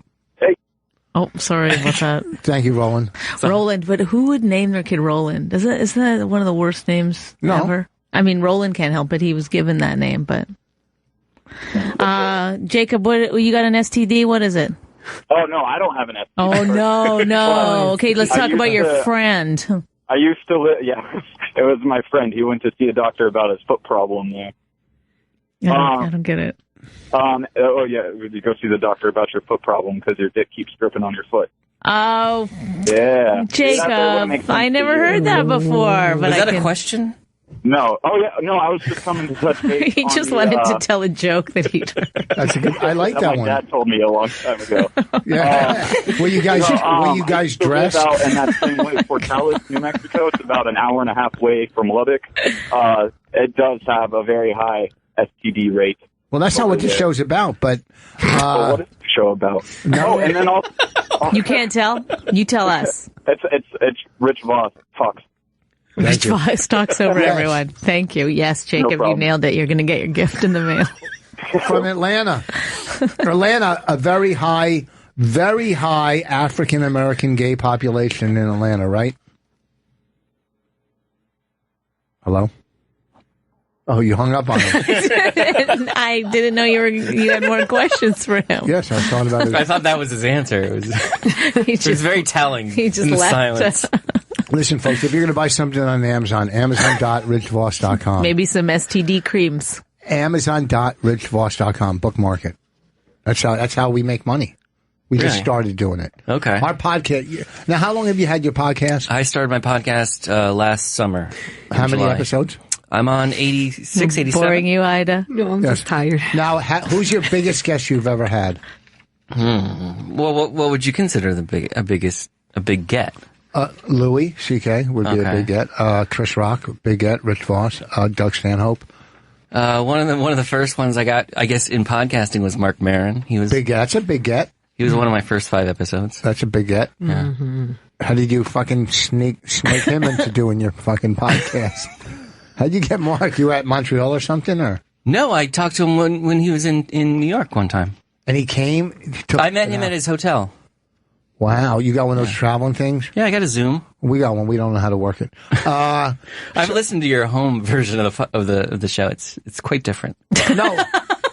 Oh, sorry about that. Thank you, Roland. Roland, but who would name their kid Roland? Isn't that one of the worst names ever? I mean, Roland can't help it. He was given that name, but Jacob, what you got an STD? What is it? Oh no, I don't have an STD. Oh no. Okay, let's talk about your friend. I used to live. Yeah, it was my friend. He went to see a doctor about his foot problem there. I don't get it. Oh yeah, you go see the doctor about your foot problem because your dick keeps dripping on your foot. Oh, yeah, Jacob, I never heard that before. But was that a question? No. Oh yeah, no. I was just coming to touch base. He just wanted to tell a joke that he heard. That's a good. I like that one. My dad told me a long time ago. Yeah. Were you guys dressed? In that same way, Portales, New Mexico. It's about an hour and a half away from Lubbock. It does have a very high STD rate. Well, that's not what this show's about, but... well, what is the show about? No, and then also... You can't tell? You tell us. It's Rich Vos talks. Rich Vos talks over everyone. Thank you. Yes, Jacob, you nailed it. You're going to get your gift in the mail. From Atlanta. Atlanta, a very high African-American gay population in Atlanta, right? Hello? Oh, you hung up on him. I didn't know you had more questions for him. Yes, I was talking about it. I thought that was his answer. It was very telling. He just left. Silence. Listen, folks, if you're going to buy something on Amazon, amazon.richvoss.com. Maybe some STD creams. Amazon.richvoss.com. Bookmark it. That's how we make money. We just started doing it. Okay. Our podcast. Now, how long have you had your podcast? I started my podcast last summer. How many episodes? I'm on 86, 87. Boring you, Ida? No, I'm just tired. Now, who's your biggest guest you've ever had? Well, what would you consider a big get? Louis C.K. would be a big get. Chris Rock, big get. Rich Voss, Doug Stanhope. One of the first ones I got, I guess, in podcasting was Mark Maron. He was big get. That's a big get. He was one of my first 5 episodes. That's a big get. Yeah. Mm-hmm. How did you fucking snake him into doing your fucking podcast? How'd you get Mark? You were at Montreal or something, or? No, I talked to him when he was in New York one time. And he came? I met him at his hotel. Wow. You got one of those traveling things? Yeah, I got a Zoom. We got one. We don't know how to work it. I've listened to your home version of the show. It's quite different. No.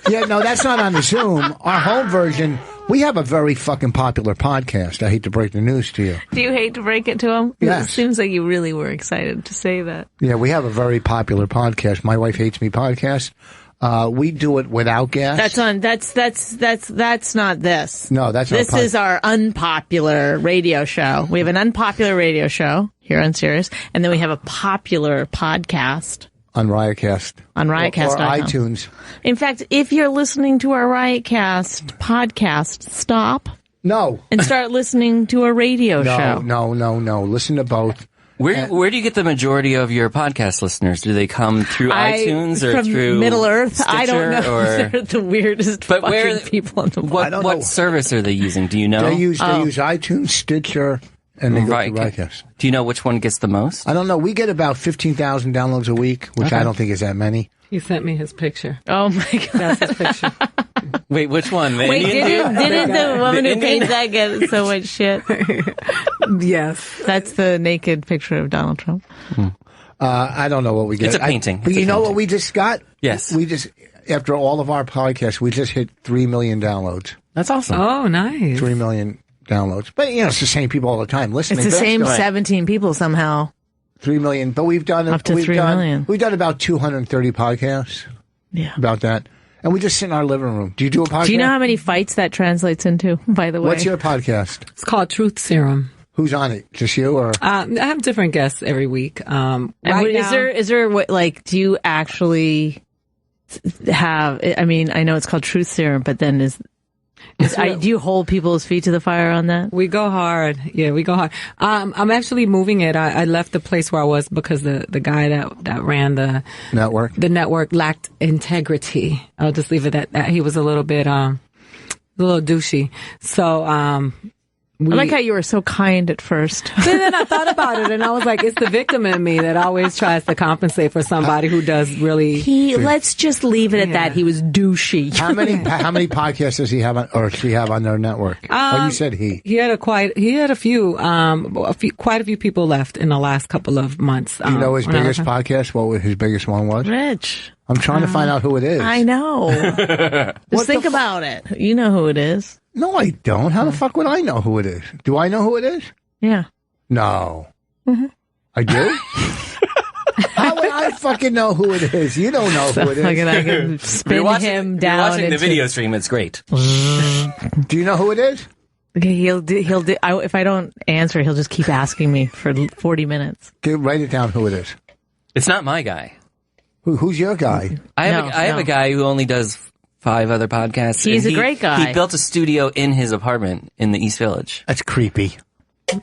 Yeah, no, that's not on the Zoom. Our home version, we have a very fucking popular podcast. I hate to break the news to you. Do you hate to break it to him? Yes. It seems like you really were excited to say that. Yeah, we have a very popular podcast. My Wife Hates Me podcast. We do it without guests. That's not this. No, that's this is our unpopular radio show. We have an unpopular radio show here on Sirius, and then we have a popular podcast on Riotcast. On Riotcast. Or iTunes. In fact, if you're listening to our Riotcast podcast, stop. No. And start listening to a radio show. No. Listen to both. Where do you get the majority of your podcast listeners? Do they come through iTunes or through Middle Earth? Stitcher, I don't know. Or... They're the weirdest fucking people in the world. What service are they using? Do you know? They use iTunes, Stitcher, and they go to Riotcast. Do you know which one gets the most? I don't know. We get about 15,000 downloads a week, which I don't think is that many. He sent me his picture. Oh my God. That's his picture. Wait, which one? Wait, didn't the woman who painted that get so much shit? Yes. That's the naked picture of Donald Trump. I don't know what we get. It's a painting. But you know what we just got? Yes. We just, after all of our podcasts, we just hit 3 million downloads. That's awesome. Oh, nice. 3 million downloads. But, it's the same people all the time listening. It's the same 17 people somehow. 3 million. But we've done up to 3 million. We've done about 230 podcasts. Yeah. About that. And we just sit in our living room. Do you do a podcast? Do you know how many fights that translates into, by the way? What's your podcast? It's called Truth Serum. Who's on it? Just you or? I have different guests every week. Is there what, like, do you actually have, I mean, I know it's called Truth Serum, but then do you hold people's feet to the fire on that? We go hard. Yeah, we go hard. I'm actually moving it. I left the place where I was because the guy that ran the network lacked integrity. I'll just leave it at that. He was a little bit, a little douchey. So, I like how you were so kind at first. Then I thought about it and I was like, it's the victim in me that always tries to compensate for somebody who does really. Let's just leave it at that. He was douchey. How many podcasts does he have on, or she have on their network? You said he. He had a few, quite a few people left in the last couple of months. Do you know his biggest podcast? What his biggest one was? Rich. I'm trying to find out who it is. I know. Just think about it. You know who it is. No, I don't. How the fuck would I know who it is? Do I know who it is? Yeah. No. Mm-hmm. I do? How would I fucking know who it is? You don't know who it is. I can spin him down. You're watching the video stream. It's great. Do you know who it is? Okay, he'll do. If I don't answer, he'll just keep asking me for 40 minutes. Okay, write it down who it is. It's not my guy. Who's your guy? I have a guy who only does 5 other podcasts. He's a great guy. He built a studio in his apartment in the East Village. That's creepy.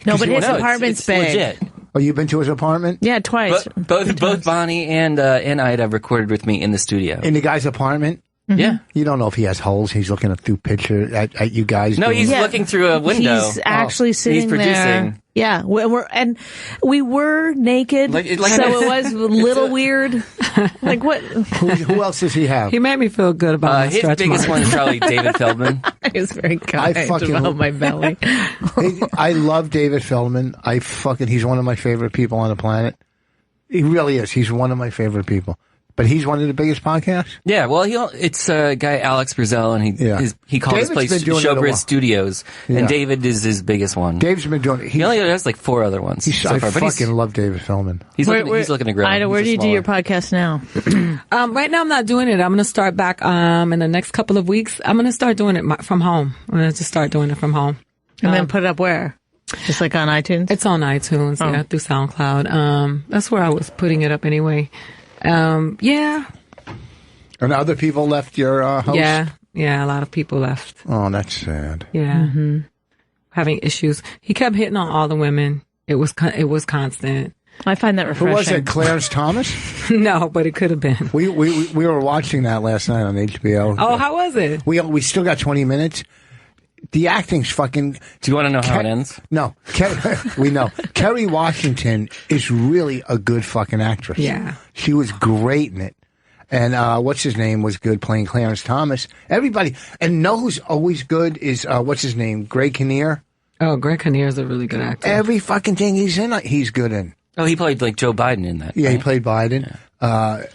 No, but his apartment's it's big. Legit. Oh, you've been to his apartment? Yeah, twice. Both Bonnie and Ida recorded with me in the studio. In the guy's apartment? Mm-hmm. Yeah. You don't know if he has holes. He's looking through pictures at you guys. No, he's looking through a window. He's actually sitting he's producing. there. Yeah, we were naked, so it was a little weird. Like what? Who else does he have? He made me feel good about my his stretch biggest one is probably David Feldman. He was very kind about my belly. I love David Feldman. He's one of my favorite people on the planet. He really is. He's one of my favorite people. But he's one of the biggest podcasts? Yeah, well, it's a guy, Alex Brazell, and he calls his place Showbiz Studios, and David is his biggest one. Dave's been doing it. He only has like 4 other ones I fucking love David Feldman. He's looking to grow. Ida, where do you do your podcast now? Right now I'm not doing it. I'm going to start back in the next couple of weeks. I'm going to start doing it from home. I'm going to just start doing it from home. And then put it up where? Just like on iTunes? It's on iTunes, through SoundCloud. That's where I was putting it up anyway. Yeah. And other people left your host? Yeah, a lot of people left. Oh, that's sad. Yeah. Mm-hmm. Having issues. He kept hitting on all the women. It was constant. I find that refreshing. Who was it, Clarence Thomas? No, but it could have been. We were watching that last night on HBO. Oh, how was it? We still got 20 minutes. The acting's fucking... Do you want to know how it ends? No. We know. Kerry Washington is really a good fucking actress. Yeah. She was great in it. And what's his name was good playing Clarence Thomas. Everybody. And know who's always good is, what's his name? Greg Kinnear. Oh, Greg Kinnear is a really good actor. Every fucking thing he's in, he's good in. Oh, he played like Joe Biden in that. Yeah, right? he played Biden. Yeah.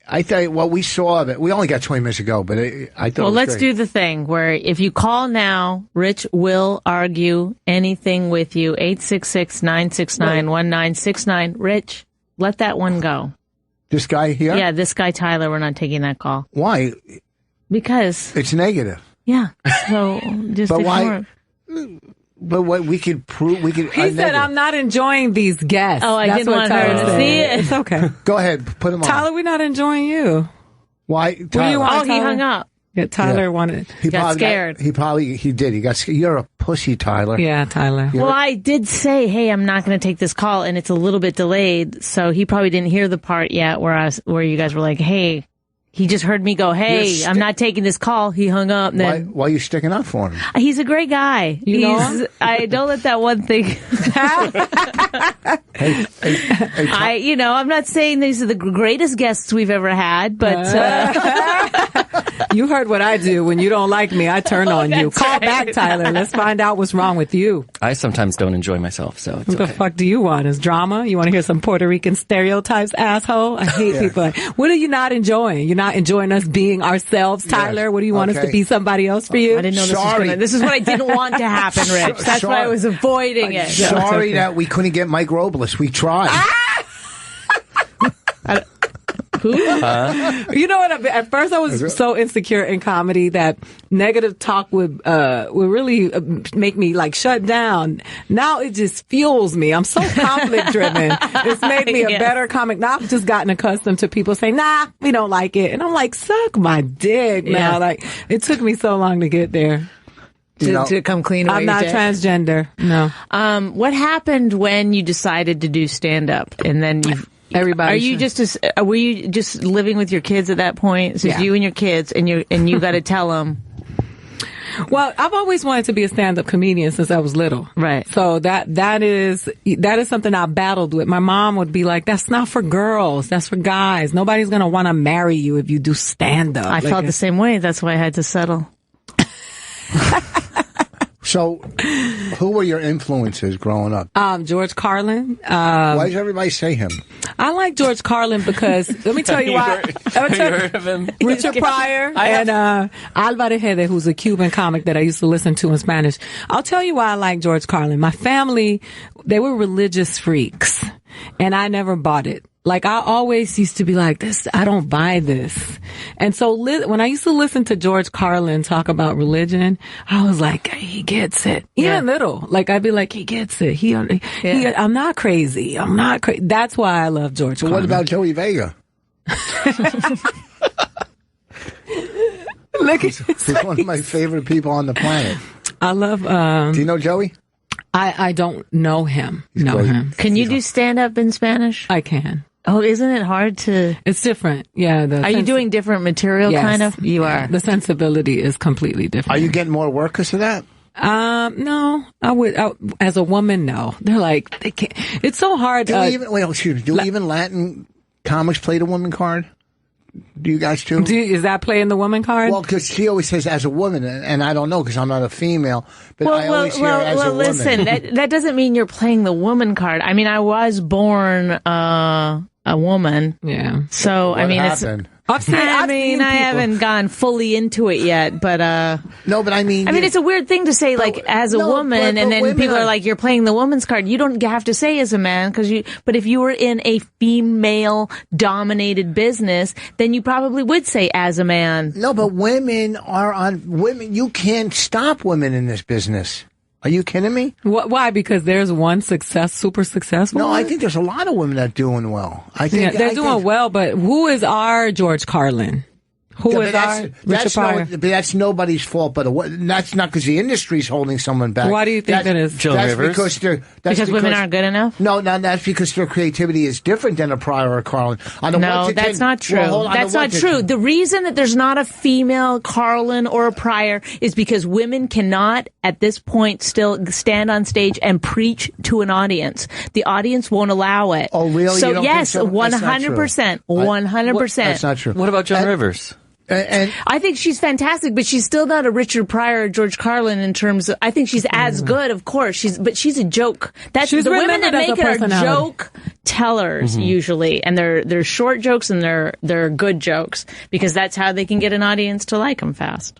I tell you, we saw of it. We only got 20 minutes ago, but I thought. Well, let's do the thing where if you call now, Rich will argue anything with you. 866-969-1969. Rich, let that one go. This guy here? Yeah, this guy, Tyler, we're not taking that call. Why? Because. It's negative. Yeah. So just but ignore why? But what we could prove, He said, "I'm not enjoying these guests." Oh, I didn't want her to see it. It's okay. Go ahead, put him on. Tyler, we're not enjoying you. Why? What do you want? He hung up. Yeah, Tyler wanted. He got scared. He did. He got scared. You're a pussy, Tyler. Yeah, Tyler. Well, I did say, hey, I'm not going to take this call, and it's a little bit delayed, so he probably didn't hear the part yet where you guys were like, hey. He just heard me go, hey, I'm not taking this call. He hung up. And then, why are you sticking up for him? He's a great guy. I don't let that one thing. I'm not saying these are the greatest guests we've ever had, but. You heard what I do. When you don't like me, I turn on you. Call back, Tyler. Let's find out what's wrong with you. I sometimes don't enjoy myself, so it's What the fuck do you want? Is drama? You want to hear some Puerto Rican stereotypes, asshole? I hate people. What are you not enjoying? You're not enjoying us being ourselves, Tyler? Yes. What do you want us to be somebody else for you? I didn't know this was going to. This is what I didn't want to happen, Rich. That's why I was avoiding it. Sorry that we couldn't get Mike Robles. We tried. Who? You know what? At first, I was so insecure in comedy that negative talk would really make me like shut down. Now it just fuels me. I'm so conflict driven. It's made me a better comic. Now I've just gotten accustomed to people saying, "Nah, we don't like it," and I'm like, "Suck my dick, man!" Like it took me so long to get there. To come clean. I'm not transgender. No. What happened when you decided to do stand up, and then you? Everybody. Were you just living with your kids at that point? So you and your kids, and you got to tell them. Well, I've always wanted to be a stand-up comedian since I was little. Right. So that is something I battled with. My mom would be like, "That's not for girls. That's for guys. Nobody's gonna want to marry you if you do stand-up." I felt the same way. That's why I had to settle. So, who were your influences growing up? George Carlin. Why does everybody say him? I like George Carlin because, let me tell you why. Have you heard of him? Richard Pryor and Álvarez Gede, who's a Cuban comic that I used to listen to in Spanish. I'll tell you why I like George Carlin. My family, they were religious freaks, and I never bought it. Like, I always used to be like, this, I don't buy this. And so when I used to listen to George Carlin talk about religion, I was like, he gets it. Even little. Like, I'd be like, he gets it. I'm not crazy. I'm not crazy. That's why I love George Carlin. What about Joey Vega? He's one of my favorite people on the planet. I love, do you know Joey? I don't know him. Can you do stand up in Spanish? I can. Oh, isn't it hard to? It's different. Yeah. Are you doing different material? Yes. Kind of. You are. The sensibility is completely different. Are you getting more work because of that? No. As a woman, no. They're like, they can't. It's so hard. Do even Latin comics play the woman card? Do you guys too? Is that playing the woman card? Well, because she always says as a woman, and I don't know because I'm not a female, but I always hear as a woman. Well, listen, that doesn't mean you're playing the woman card. I mean, I was born a woman. Yeah. So, what happened? I haven't gone fully into it yet, but no, but I mean, it's a weird thing to say, like, as a woman, and then people are like, you're playing the woman's card. You don't have to say as a man, but if you were in a female-dominated business, then you probably would say as a man. No, but women. You can't stop women in this business. Are you kidding me? Why? Because there's one super successful. No, I think there's a lot of women that are doing well. I think they're doing well, but who is our George Carlin? Who is our Richard Pryor? That's nobody's fault, but that's not because the industry's holding someone back. Why do you think that is? Joan Rivers? Because women aren't good enough? No, that's because their creativity is different than a Pryor or Carlin. No, that's not true. That's not true. The reason that there's not a female Carlin or a Pryor is because women cannot, at this point, still stand on stage and preach to an audience. The audience won't allow it. Oh, really? So, yes, 100%. 100%. That's not true. What about Joan Rivers? And I think she's fantastic, but she's still not a Richard Pryor or George Carlin in terms of. I think she's as good, of course. But she's a joke. That's the women that make it are joke tellers usually, and they're short jokes and they're good jokes because that's how they can get an audience to like them fast.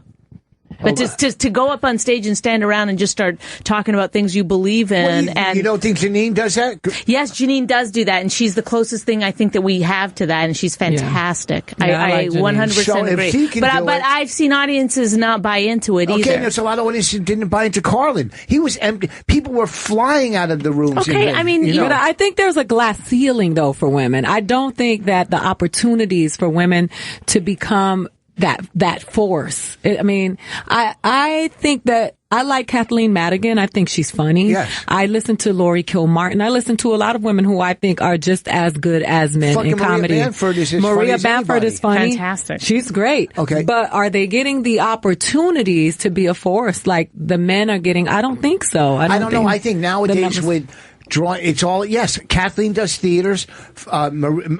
But to go up on stage and stand around and just start talking about things you believe in. You don't think Janine does that? Yes, Janine does do that, and she's the closest thing I think that we have to that, and she's fantastic. I 100% agree. But I've seen audiences not buy into it either. Okay, there's a lot of audiences that didn't buy into Carlin. He was empty. People were flying out of the rooms. Okay, I mean, but I think there's a glass ceiling, though, for women. I don't think that the opportunities for women to become that force. I mean, I think that I like Kathleen Madigan. I think she's funny. Yes. I listen to Laurie Kilmartin. I listen to a lot of women who I think are just as good as men in comedy. Maria Bamford is funny. Fantastic. She's great. Okay. But are they getting the opportunities to be a force like the men are getting? I don't think so. I don't know. I think nowadays with it's all, yes, Kathleen does theaters, Maria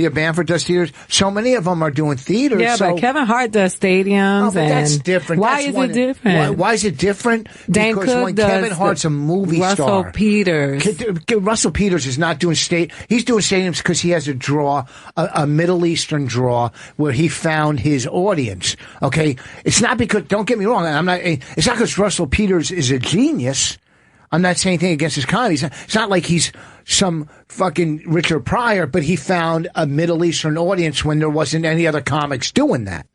Bamford does theaters. So many of them are doing theaters. Yeah, but Kevin Hart does stadiums. But that's different. Why is it different? Why is it different? Dan because Cook when Kevin Hart's a movie Russell star. Peters. Russell Peters is not doing he's doing stadiums because he has a draw, a Middle Eastern draw where he found his audience. Okay? It's not because, don't get me wrong, it's not because Russell Peters is a genius. I'm not saying anything against his comedy. It's not like he's some fucking Richard Pryor, but he found a Middle Eastern audience when there wasn't any other comics doing that.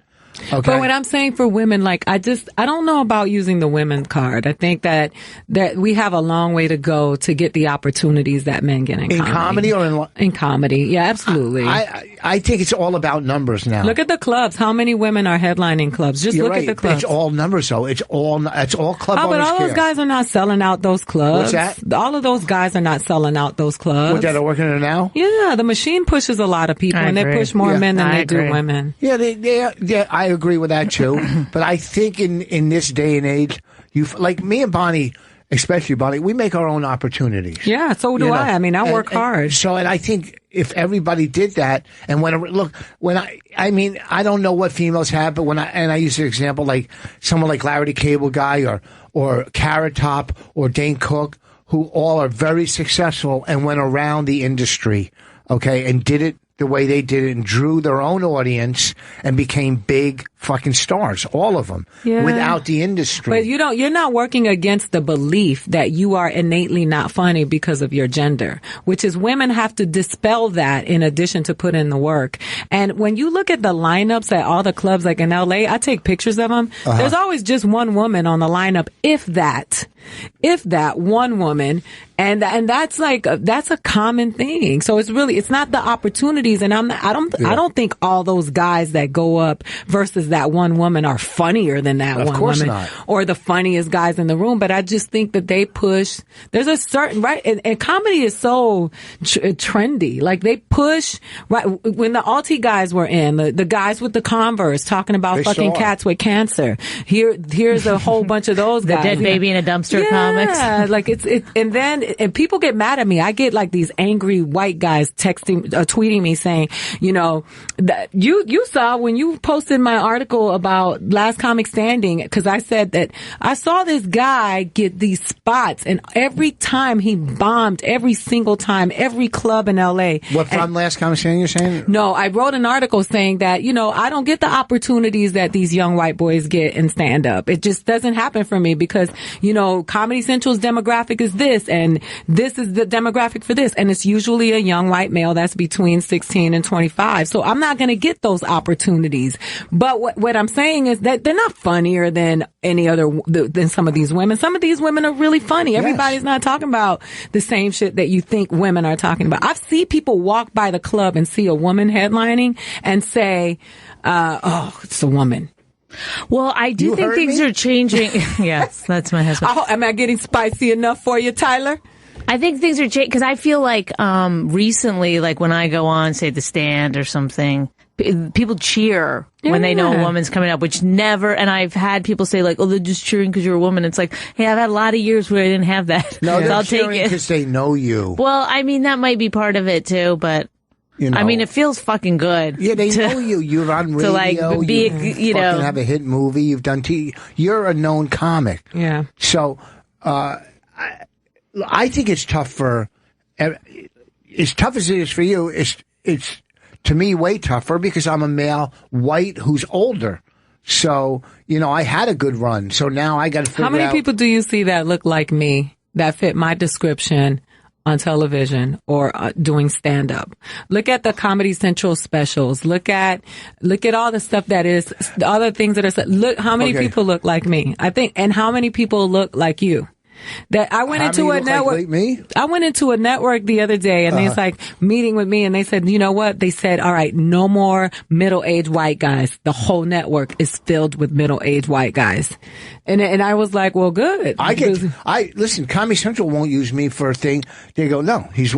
Okay. But what I'm saying for women, like, I don't know about using the women's card. I think that we have a long way to go to get the opportunities that men get in comedy. In comedy or in comedy? Yeah, absolutely. I think it's all about numbers now. Look at the clubs. How many women are headlining clubs? Just look at the clubs. It's all numbers, though. It's all club owners. But all those guys are not selling out those clubs. What's that? All of those guys are not selling out those clubs. What, that are working there now? Yeah, the machine pushes a lot of people, and they push more men than they do women. Yeah, I agree with that too. But I think in this day and age, like me and Bonnie, especially Bonnie, we make our own opportunities. Yeah, so do I. I mean, I work hard. And I think if everybody did that, and I don't know what females have, but I use an example like someone like Larry the Cable Guy or Carrot Top or Dane Cook, who all are very successful and went around the industry, okay, and did it the way they did it and drew their own audience and became big fucking stars, all of them, without the industry. But you're not working against the belief that you are innately not funny because of your gender, which is women have to dispel that in addition to put in the work. And when you look at the lineups at all the clubs, like in LA, I take pictures of them. Uh-huh. There's always just one woman on the lineup, if that one woman. And that's that's a common thing. So it's not the opportunities. And I don't think all those guys that go up versus that one woman are funnier than that one woman. Of course not. Or the funniest guys in the room. But I just think that they push, there's a certain, right? And comedy is so trendy. Like they push, right? When the Alti guys were in, the guys with the Converse talking about fucking cats with cancer. Here's a whole bunch of those guys. The dead baby in a dumpster comics. Yeah, like and people get mad at me. I get like these angry white guys tweeting me saying, that you saw when you posted my article about Last Comic Standing, because I said that I saw this guy get these spots, and every time he bombed, every single time, every club in LA. What, from Last Comic Standing you're saying? No, I wrote an article saying that, I don't get the opportunities that these young white boys get in stand up. It just doesn't happen for me because, Comedy Central's demographic is this, and this is the demographic for this, and it's usually a young white male that's between 16 and 25. So I'm not going to get those opportunities. But what I'm saying is that they're not funnier than than some of these women. Some of these women are really funny. Yes. Everybody's not talking about the same shit that you think women are talking about. I've seen people walk by the club and see a woman headlining and say, oh, it's a woman. Well, I do think things are changing. Yes, that's my husband. Am I getting spicy enough for you, Tyler? I think things are changing because I feel like recently, like when I go on, say, The Stand or something, people cheer when they know a woman's coming up, which never, and I've had people say like, oh, they're just cheering because you're a woman. It's like, hey, I've had a lot of years where I didn't have that. No, they're cheering because they know you. Well, I mean, that might be part of it too, but I mean, it feels fucking good. Yeah, they know you. You're on radio. To like be, you have a hit movie. You've done TV. You're a known comic. Yeah. So, I think it's tough for, as tough as it is for you, it's to me way tougher because I'm a male white who's older. So, I had a good run. So now I got to figure out. How many people do you see that look like me, that fit my description on television or doing stand-up? Look at the Comedy Central specials. Look at all the stuff that is, the other things that are, look how many people look like me. I think, and how many people look like you. That I went into a network. Like me? I went into a network the other day, and it's like meeting with me, and they said, you know what? They said, all right, no more middle-aged white guys. The whole network is filled with middle-aged white guys, and I was like, well, good. Listen. Comedy Central won't use me for a thing. They go, no, he's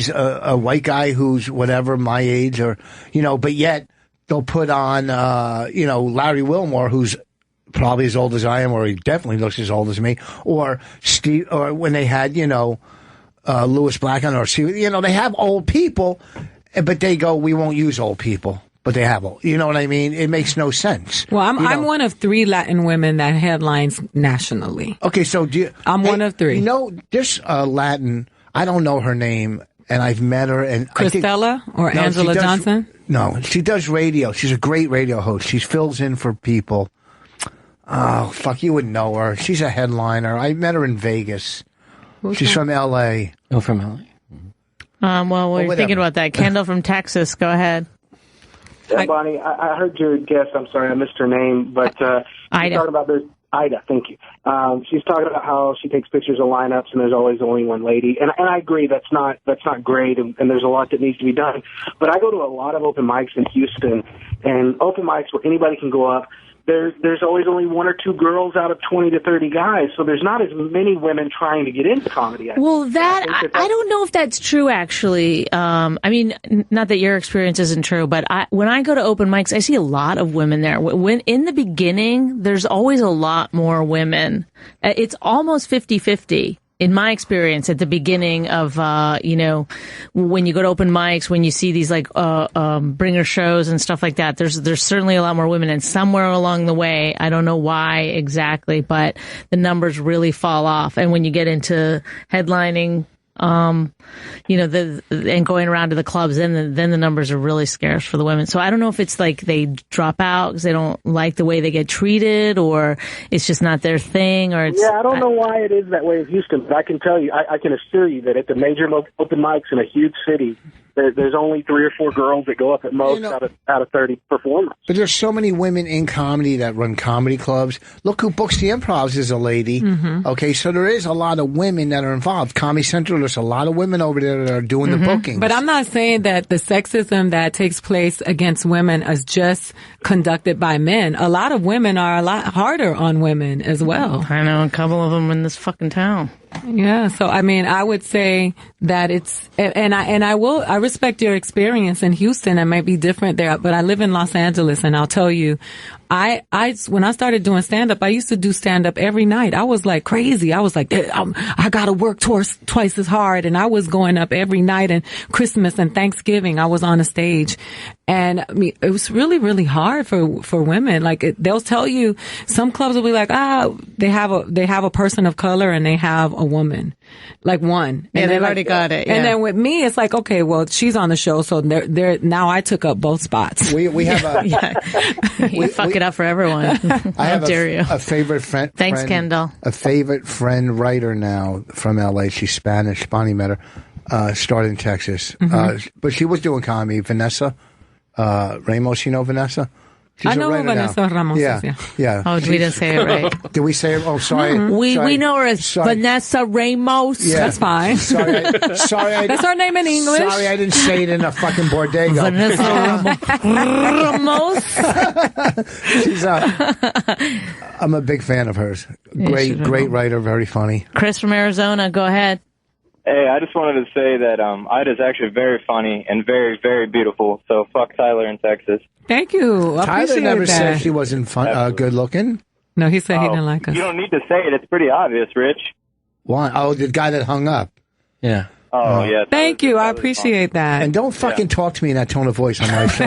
a white guy who's whatever my age, or but yet they'll put on Larry Wilmore, who's probably as old as I am, or he definitely looks as old as me, or Steve, or when they had, Louis Black on, or Steve, they have old people, but they go, we won't use old people, but they have old, you know what I mean? It makes no sense. Well, I'm one of 3 Latin women that headlines nationally. Okay, so I'm one of 3. This Latin, I don't know her name, and I've met her, and Christella or Angela Johnson? No, she does radio. She's a great radio host. She fills in for people. Oh, fuck, you wouldn't know her. She's a headliner. I met her in Vegas. She's from L.A. Oh, from L.A. Well, we're thinking about that. Kendall from Texas, go ahead. Yeah, Bonnie, I heard your guest. I'm sorry, I missed her name, but Ida. Talking about Ida, thank you. She's talking about how she takes pictures of lineups and there's always only one lady. And I agree, that's not great, and there's a lot that needs to be done. But I go to a lot of open mics in Houston, and open mics where anybody can go up. There's always only 1 or 2 girls out of 20 to 30 guys, so there's not as many women trying to get into comedy. Well, I don't know if that's true, actually. I mean, not that your experience isn't true, but when I go to open mics, I see a lot of women there. When in the beginning, there's always a lot more women. It's almost 50-50. In my experience, at the beginning of, when you go to open mics, when you see these bringer shows and stuff like that, there's certainly a lot more women. And somewhere along the way, I don't know why exactly, but the numbers really fall off. And when you get into headlining, and going around to the clubs, then the numbers are really scarce for the women. So I don't know if it's like they drop out because they don't like the way they get treated, or it's just not their thing, or it's... Yeah, I don't know why it is that way in Houston, but I can tell you, I can assure you that at the major open mics in a huge city, there's only 3 or 4 girls that go up at most out of 30 performers. But there's so many women in comedy that run comedy clubs. Look who books the Improvs is a lady. Mm-hmm. Okay, so there is a lot of women that are involved. Comedy Central, there's a lot of women over there that are doing the bookings. But I'm not saying that the sexism that takes place against women is just conducted by men. A lot of women are a lot harder on women as well. I know a couple of them in this fucking town. Yeah, so I mean, I would say that it's, and I respect your experience in Houston. It might be different there, but I live in Los Angeles, and I'll tell you, when I started doing stand up, I used to do stand up every night. I was like crazy. I was like, I gotta work twice as hard, and I was going up every night. And Christmas and Thanksgiving, I was on a stage, and I mean, it was really, really hard for women. Like they'll tell you, some clubs will be like, they have a person of color and they have a woman, like one. Yeah, they've already got it. Yeah. And then with me, it's like, okay, well, she's on the show, so now I took up both spots. We have a you fuck it up for everyone. I have a favorite friend. Thanks, Kendall. A favorite friend writer now from L.A. She's Spanish. Bonnie met her. Started in Texas, but she was doing comedy. Vanessa Ramos, you know Vanessa? She's I know who Vanessa Ramos is, yeah. Oh, we didn't say it right. Did we say it? Oh, sorry. Mm-hmm. We know her as Vanessa Ramos. Yeah. That's fine. Sorry. That's her name in English. Sorry, I didn't say it in a fucking Bordego. Vanessa Ramos. She's I'm a big fan of hers. Great writer, very funny. Chris from Arizona, go ahead. Hey, I just wanted to say that Ida's actually very funny and very, very beautiful. So fuck Tyler in Texas. Thank you. Tyler never said she wasn't good looking. No, he said he didn't like us. You don't need to say it. It's pretty obvious, Rich. Why? Oh, the guy that hung up. Yeah. Oh, yeah. Thank you. I appreciate that. And don't fucking talk to me in that tone of voice on my show.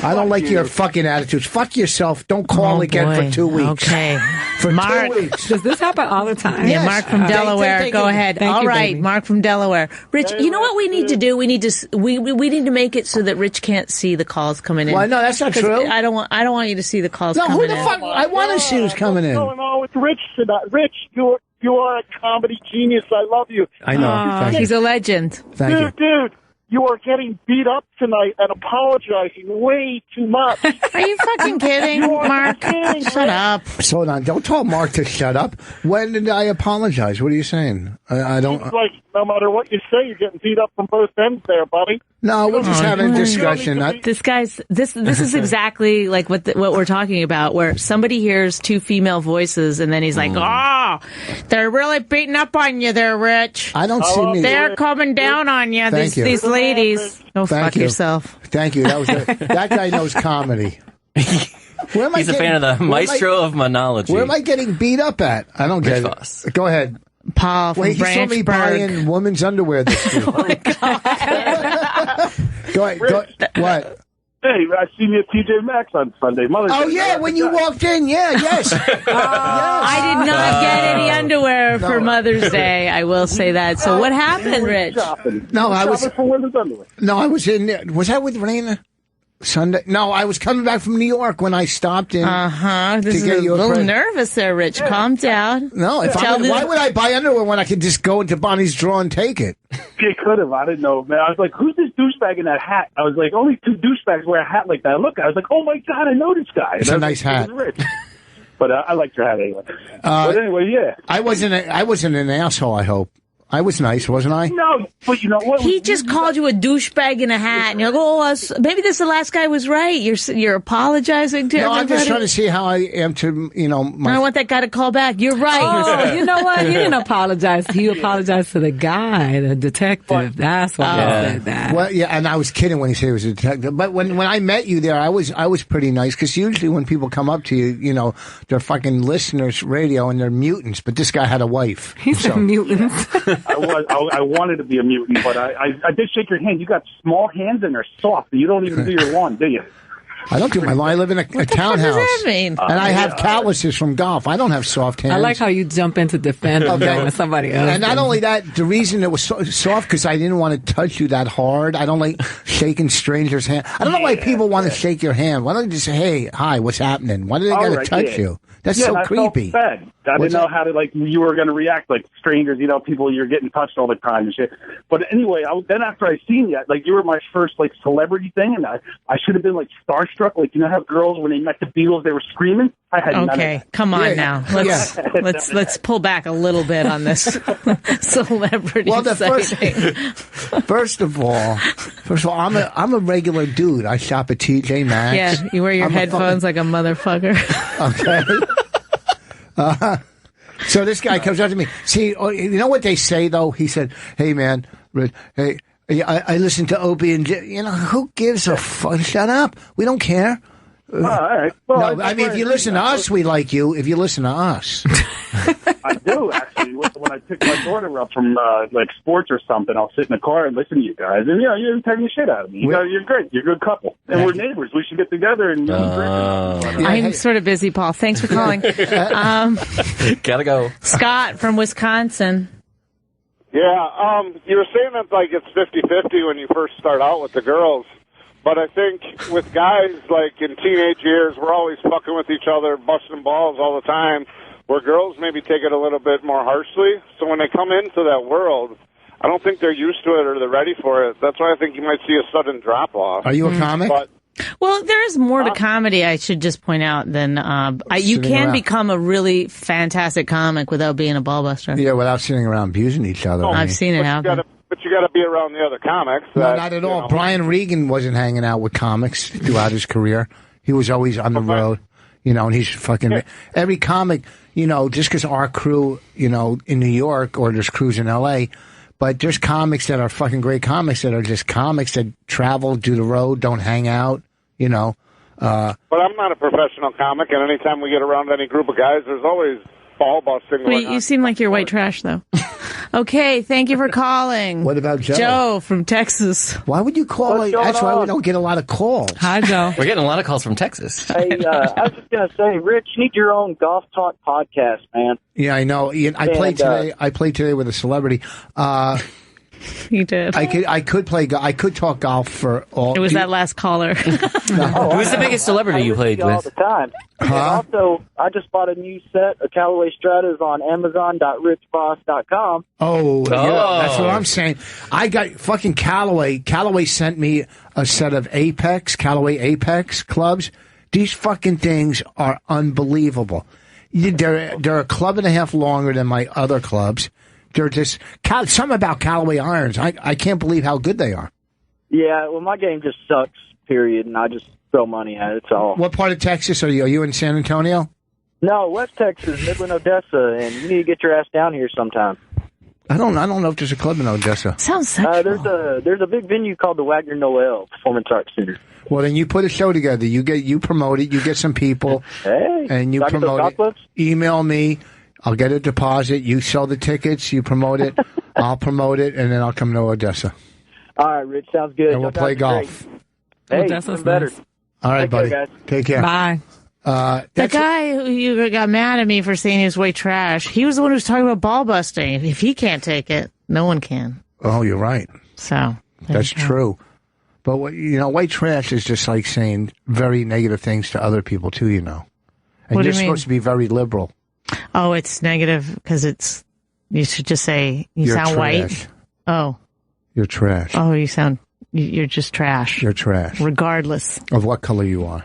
I don't like your fucking attitudes. Fuck yourself. Don't call again for 2 weeks. Okay. For Mark, 2 weeks. Does this happen all the time? Yeah, Mark from Delaware. Go ahead. All right, Mark from Delaware. Rich, you know what we need to do? We need to make it so that Rich can't see the calls coming in. Well, no, that's not true. I don't want you to see the calls coming in. No, who the fuck? I want to see who's coming in. No, it's Rich tonight. Rich, you are a comedy genius. I love you. I know. He's a legend. Thank you. Dude, you are getting beat up tonight and apologizing way too much. Are you fucking kidding, Mark? Shut up. So hold on. Don't tell Mark to shut up. When did I apologize? What are you saying? I don't. It's like, no matter what you say, you're getting beat up from both ends there, buddy. No, we're just having a discussion. This is exactly like what we're talking about, where somebody hears two female voices and then he's like, "Oh, they're really beating up on you there, Rich. I don't see me. They're coming down on you. These ladies. Go fuck yourself." Thank you. That guy knows comedy. He's a fan of the maestro of monology. Where am I getting beat up at? I don't get it. Go ahead. Paul from Wait, he saw me buying women's underwear this week. Oh my God. Go ahead. What? Hey, I seen you at TJ Maxx on Sunday. Oh, yeah, when you walked in. Yeah, yes. I did not get any underwear for Mother's Day. I will say that. So what happened, Rich? No, I was for women's underwear. No, I was in there. Was I with Raina? Sunday? No, I was coming back from New York when I stopped in. This is a little nervous there, Rich. Calm down. No, why would I buy underwear when I could just go into Bonnie's drawer and take it? You could have. I didn't know, man. I was like, who's this douchebag in that hat? I was like, only two douchebags wear a hat like that. Look, I was like, oh my God, I know this guy. It's a nice hat. But I liked your hat anyway. But anyway, yeah. I wasn't an asshole, I hope. I was nice, wasn't I? No, but you know what? He just called you a douchebag in a hat, and you're like, maybe this the last guy was right. You're apologizing to everybody. I'm just trying to see how I am to, I want that guy to call back. You're right. Oh, you know what? He didn't apologize. He apologized to the guy, the detective. That's why I said that. Well, yeah, and I was kidding when he said he was a detective. But when I met you there, I was pretty nice, because usually when people come up to you, they're fucking listeners, radio, and they're mutants. But this guy had a wife. He's a mutant. I wanted to be a mutant, but I did shake your hand. You got small hands and they're soft. You don't even do your lawn, do you? I don't do my lawn. I live in a townhouse. What does that mean? And I have calluses from golf. I don't have soft hands. I like how you jump into defense of somebody else. And not only that, the reason it was soft, because I didn't want to touch you that hard. I don't like shaking strangers' hands. I don't know why people want to shake your hand. Why don't you just say, hey, hi, what's happening? Why do they got to touch you? That's so creepy. Felt bad. I didn't know how to, you were going to react like strangers, people, you're getting touched all the time and shit. But anyway, then after I seen you, you were my first, celebrity thing, and I should have been, starstruck. How girls, when they met the Beatles, they were screaming? I had none of that. Come on now. Let's pull back a little bit on this celebrity thing. First of all, I'm a regular dude. I shop at TJ Maxx. Yeah, you wear your headphones like a motherfucker. Okay. So this guy comes up to me. See, you know what they say, though? He said, hey, man, hey, I listen to Opie and... who gives a fuck? Shut up. We don't care. All right. Well, no, if you listen to us, we like you. If you listen to us. I do, actually. When I pick my daughter up from, sports or something, I'll sit in the car and listen to you guys. And, you're taking the shit out of me. You're great. You're a good couple. And we're neighbors. We should get together and drink. I'm sort of busy, Paul. Thanks for calling. Gotta go. Scott from Wisconsin. Yeah, you were saying that, it's 50-50 when you first start out with the girls. But I think with guys, in teenage years, we're always fucking with each other, busting balls all the time, where girls maybe take it a little bit more harshly. So when they come into that world, I don't think they're used to it or they're ready for it. That's why I think you might see a sudden drop-off. Are you a comic? Well, there is more to comedy, I should just point out, than you can become a really fantastic comic without being a ballbuster. Yeah, without sitting around abusing each other. I've seen it happen. But you got to be around the other comics. No, not at all. Brian Regan wasn't hanging out with comics throughout his career. He was always on the road, and he's fucking... Every comic, just because our crew, in New York, or there's crews in L.A., but there's comics that are fucking great comics that are just comics that travel, do the road, don't hang out, But I'm not a professional comic, and anytime we get around any group of guys, there's always ball busting. Well, you seem like you're white trash, though. Okay, thank you for calling. What about Joe? Joe from Texas. Why would you call? That's why we don't get a lot of calls. Hi, Joe. We're getting a lot of calls from Texas. Hey, I was just going to say, Rich, you need your own golf talk podcast, man. Yeah, I know. I played today. I played today with a celebrity. You did. I could play. I could talk golf for all. It was that last caller. Who's the biggest celebrity you played with? All the time. And also, I just bought a new set of Callaway Stratas on Amazon.richvoss.com. Oh, yeah, that's what I'm saying. I got fucking Callaway. Callaway sent me a set of Callaway Apex clubs. These fucking things are unbelievable. They're a club and a half longer than my other clubs. They're just something about Callaway irons. I can't believe how good they are. Yeah, well, my game just sucks, period, and I just throw money at it. It's all. What part of Texas are you? Are you in San Antonio? No, West Texas, Midland, Odessa, and you need to get your ass down here sometime. I don't know if there's a club in Odessa. Sounds sexual. There's a big venue called the Wagner Noel Performance Arts Center. Well, then you put a show together. You promote it. You get some people, and you promote it. Email me. I'll get a deposit. You sell the tickets. You promote it. I'll promote it, and then I'll come to Odessa. All right, Rich. Sounds good. And we'll play golf. Hey, Odessa's better. Nice. All right, buddy. Care, guys. Take care. Bye. The guy who you got mad at me for saying he was white trash, he was the one who was talking about ball busting. If he can't take it, no one can. Oh, you're right. So that's true. But white trash is just like saying very negative things to other people too. And what you're supposed to be very liberal. Oh, it's negative because you should just say you're sound trash. white. Oh. You're trash. Oh, you're just trash. You're trash. Regardless of what color you are.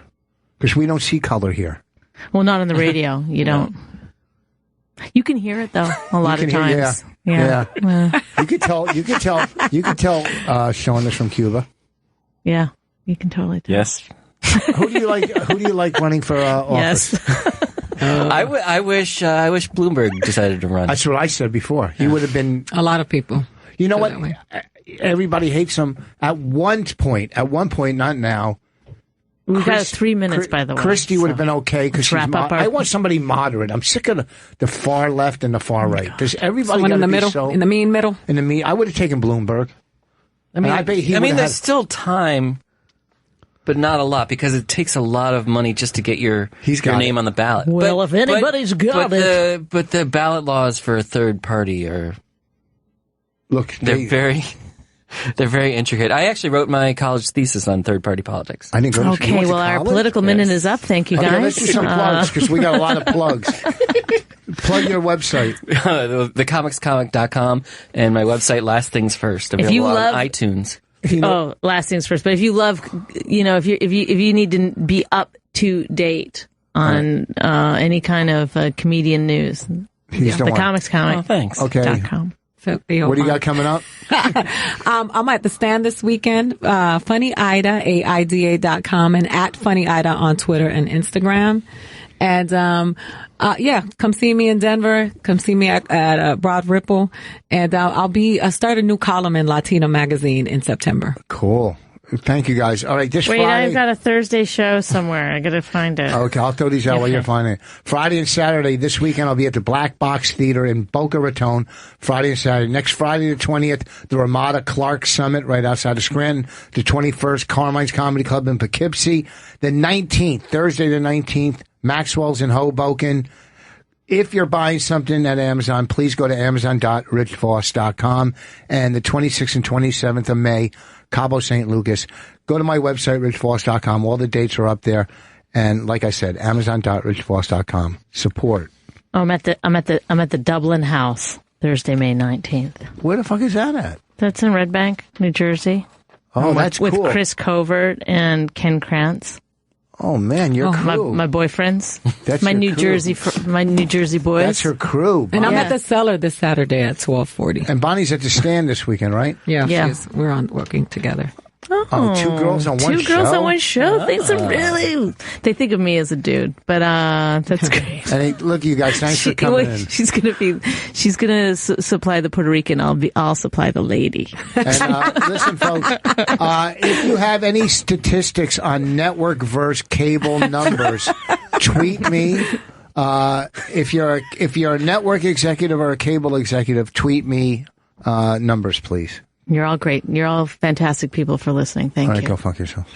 Because we don't see color here. Well, not on the radio. You don't. You can hear it though a lot of times. Yeah. You could tell Sean is from Cuba. Yeah. You can totally tell. Yes. Who do you like running for office? Yes. I wish Bloomberg decided to run. That's what I said before. He would have been a lot of people. You know what? Everybody hates him at one point, not now. We've got 3 minutes, by the way. Christie would have been okay because I want somebody moderate. I'm sick of the far left and the far right. Does everybody in the middle? In the mean middle? In the mean, I would have taken Bloomberg. I mean, there's still time, but not a lot because it takes a lot of money just to get your name on the ballot. Well, if anybody's got it. But the ballot laws for a third party are very intricate. I actually wrote my college thesis on third party politics. I didn't go to Okay, well, our political minute is up. Thank you, guys. Okay, let's do some plugs because we got a lot of plugs. Plug your website. thecomicscomic.com and my website, Last Things First, available on iTunes. Last things first. But if you love, if you need to be up to date on any kind of comedian news, the Comics Comic. Oh, thanks. Okay. .com. What do you got coming up? I'm at the Stand this weekend. Funny Ida, AIDA.com, and at Funny Ida on Twitter and Instagram. And come see me in Denver. Come see me at Broad Ripple, and I'll start a new column in Latino magazine in September. Cool. Thank you, guys. All right, Friday. I've got a Thursday show somewhere. I got to find it. Okay, I'll throw these out while you're finding it. Friday and Saturday this weekend, I'll be at the Black Box Theater in Boca Raton. Friday and Saturday. Next Friday, the 20th, the Ramada Clark Summit right outside of Scranton. The 21st, Carmine's Comedy Club in Poughkeepsie. The 19th, Thursday the 19th, Maxwell's in Hoboken. If you're buying something at Amazon, please go to amazon.richvoss.com. And the 26th and 27th of May, Cabo St. Lucas. Go to my website, richvoss.com. All the dates are up there. And like I said, amazon.richvoss.com. Support. Oh, I'm at the Dublin House, Thursday, May 19th. Where the fuck is that at? That's in Red Bank, New Jersey. Oh, that's cool. With Chris Covert and Ken Krantz. Oh man, your crew. My boyfriends. That's my your New crew. My New Jersey boys. That's her crew. Bonnie. And I'm at the Cellar this Saturday at 12:40. And Bonnie's at the Stand this weekend, right? Yeah. We're working together. Oh, two girls on one show. Two girls on one show. Things are really. They think of me as a dude, but that's great. And look, you guys, thanks for coming in. She's gonna supply the Puerto Rican. I'll supply the lady. And listen, folks, if you have any statistics on network versus cable numbers, tweet me. If you're a network executive or a cable executive, tweet me numbers, please. You're all great. You're all fantastic people for listening. Thank you. All right, go fuck yourself.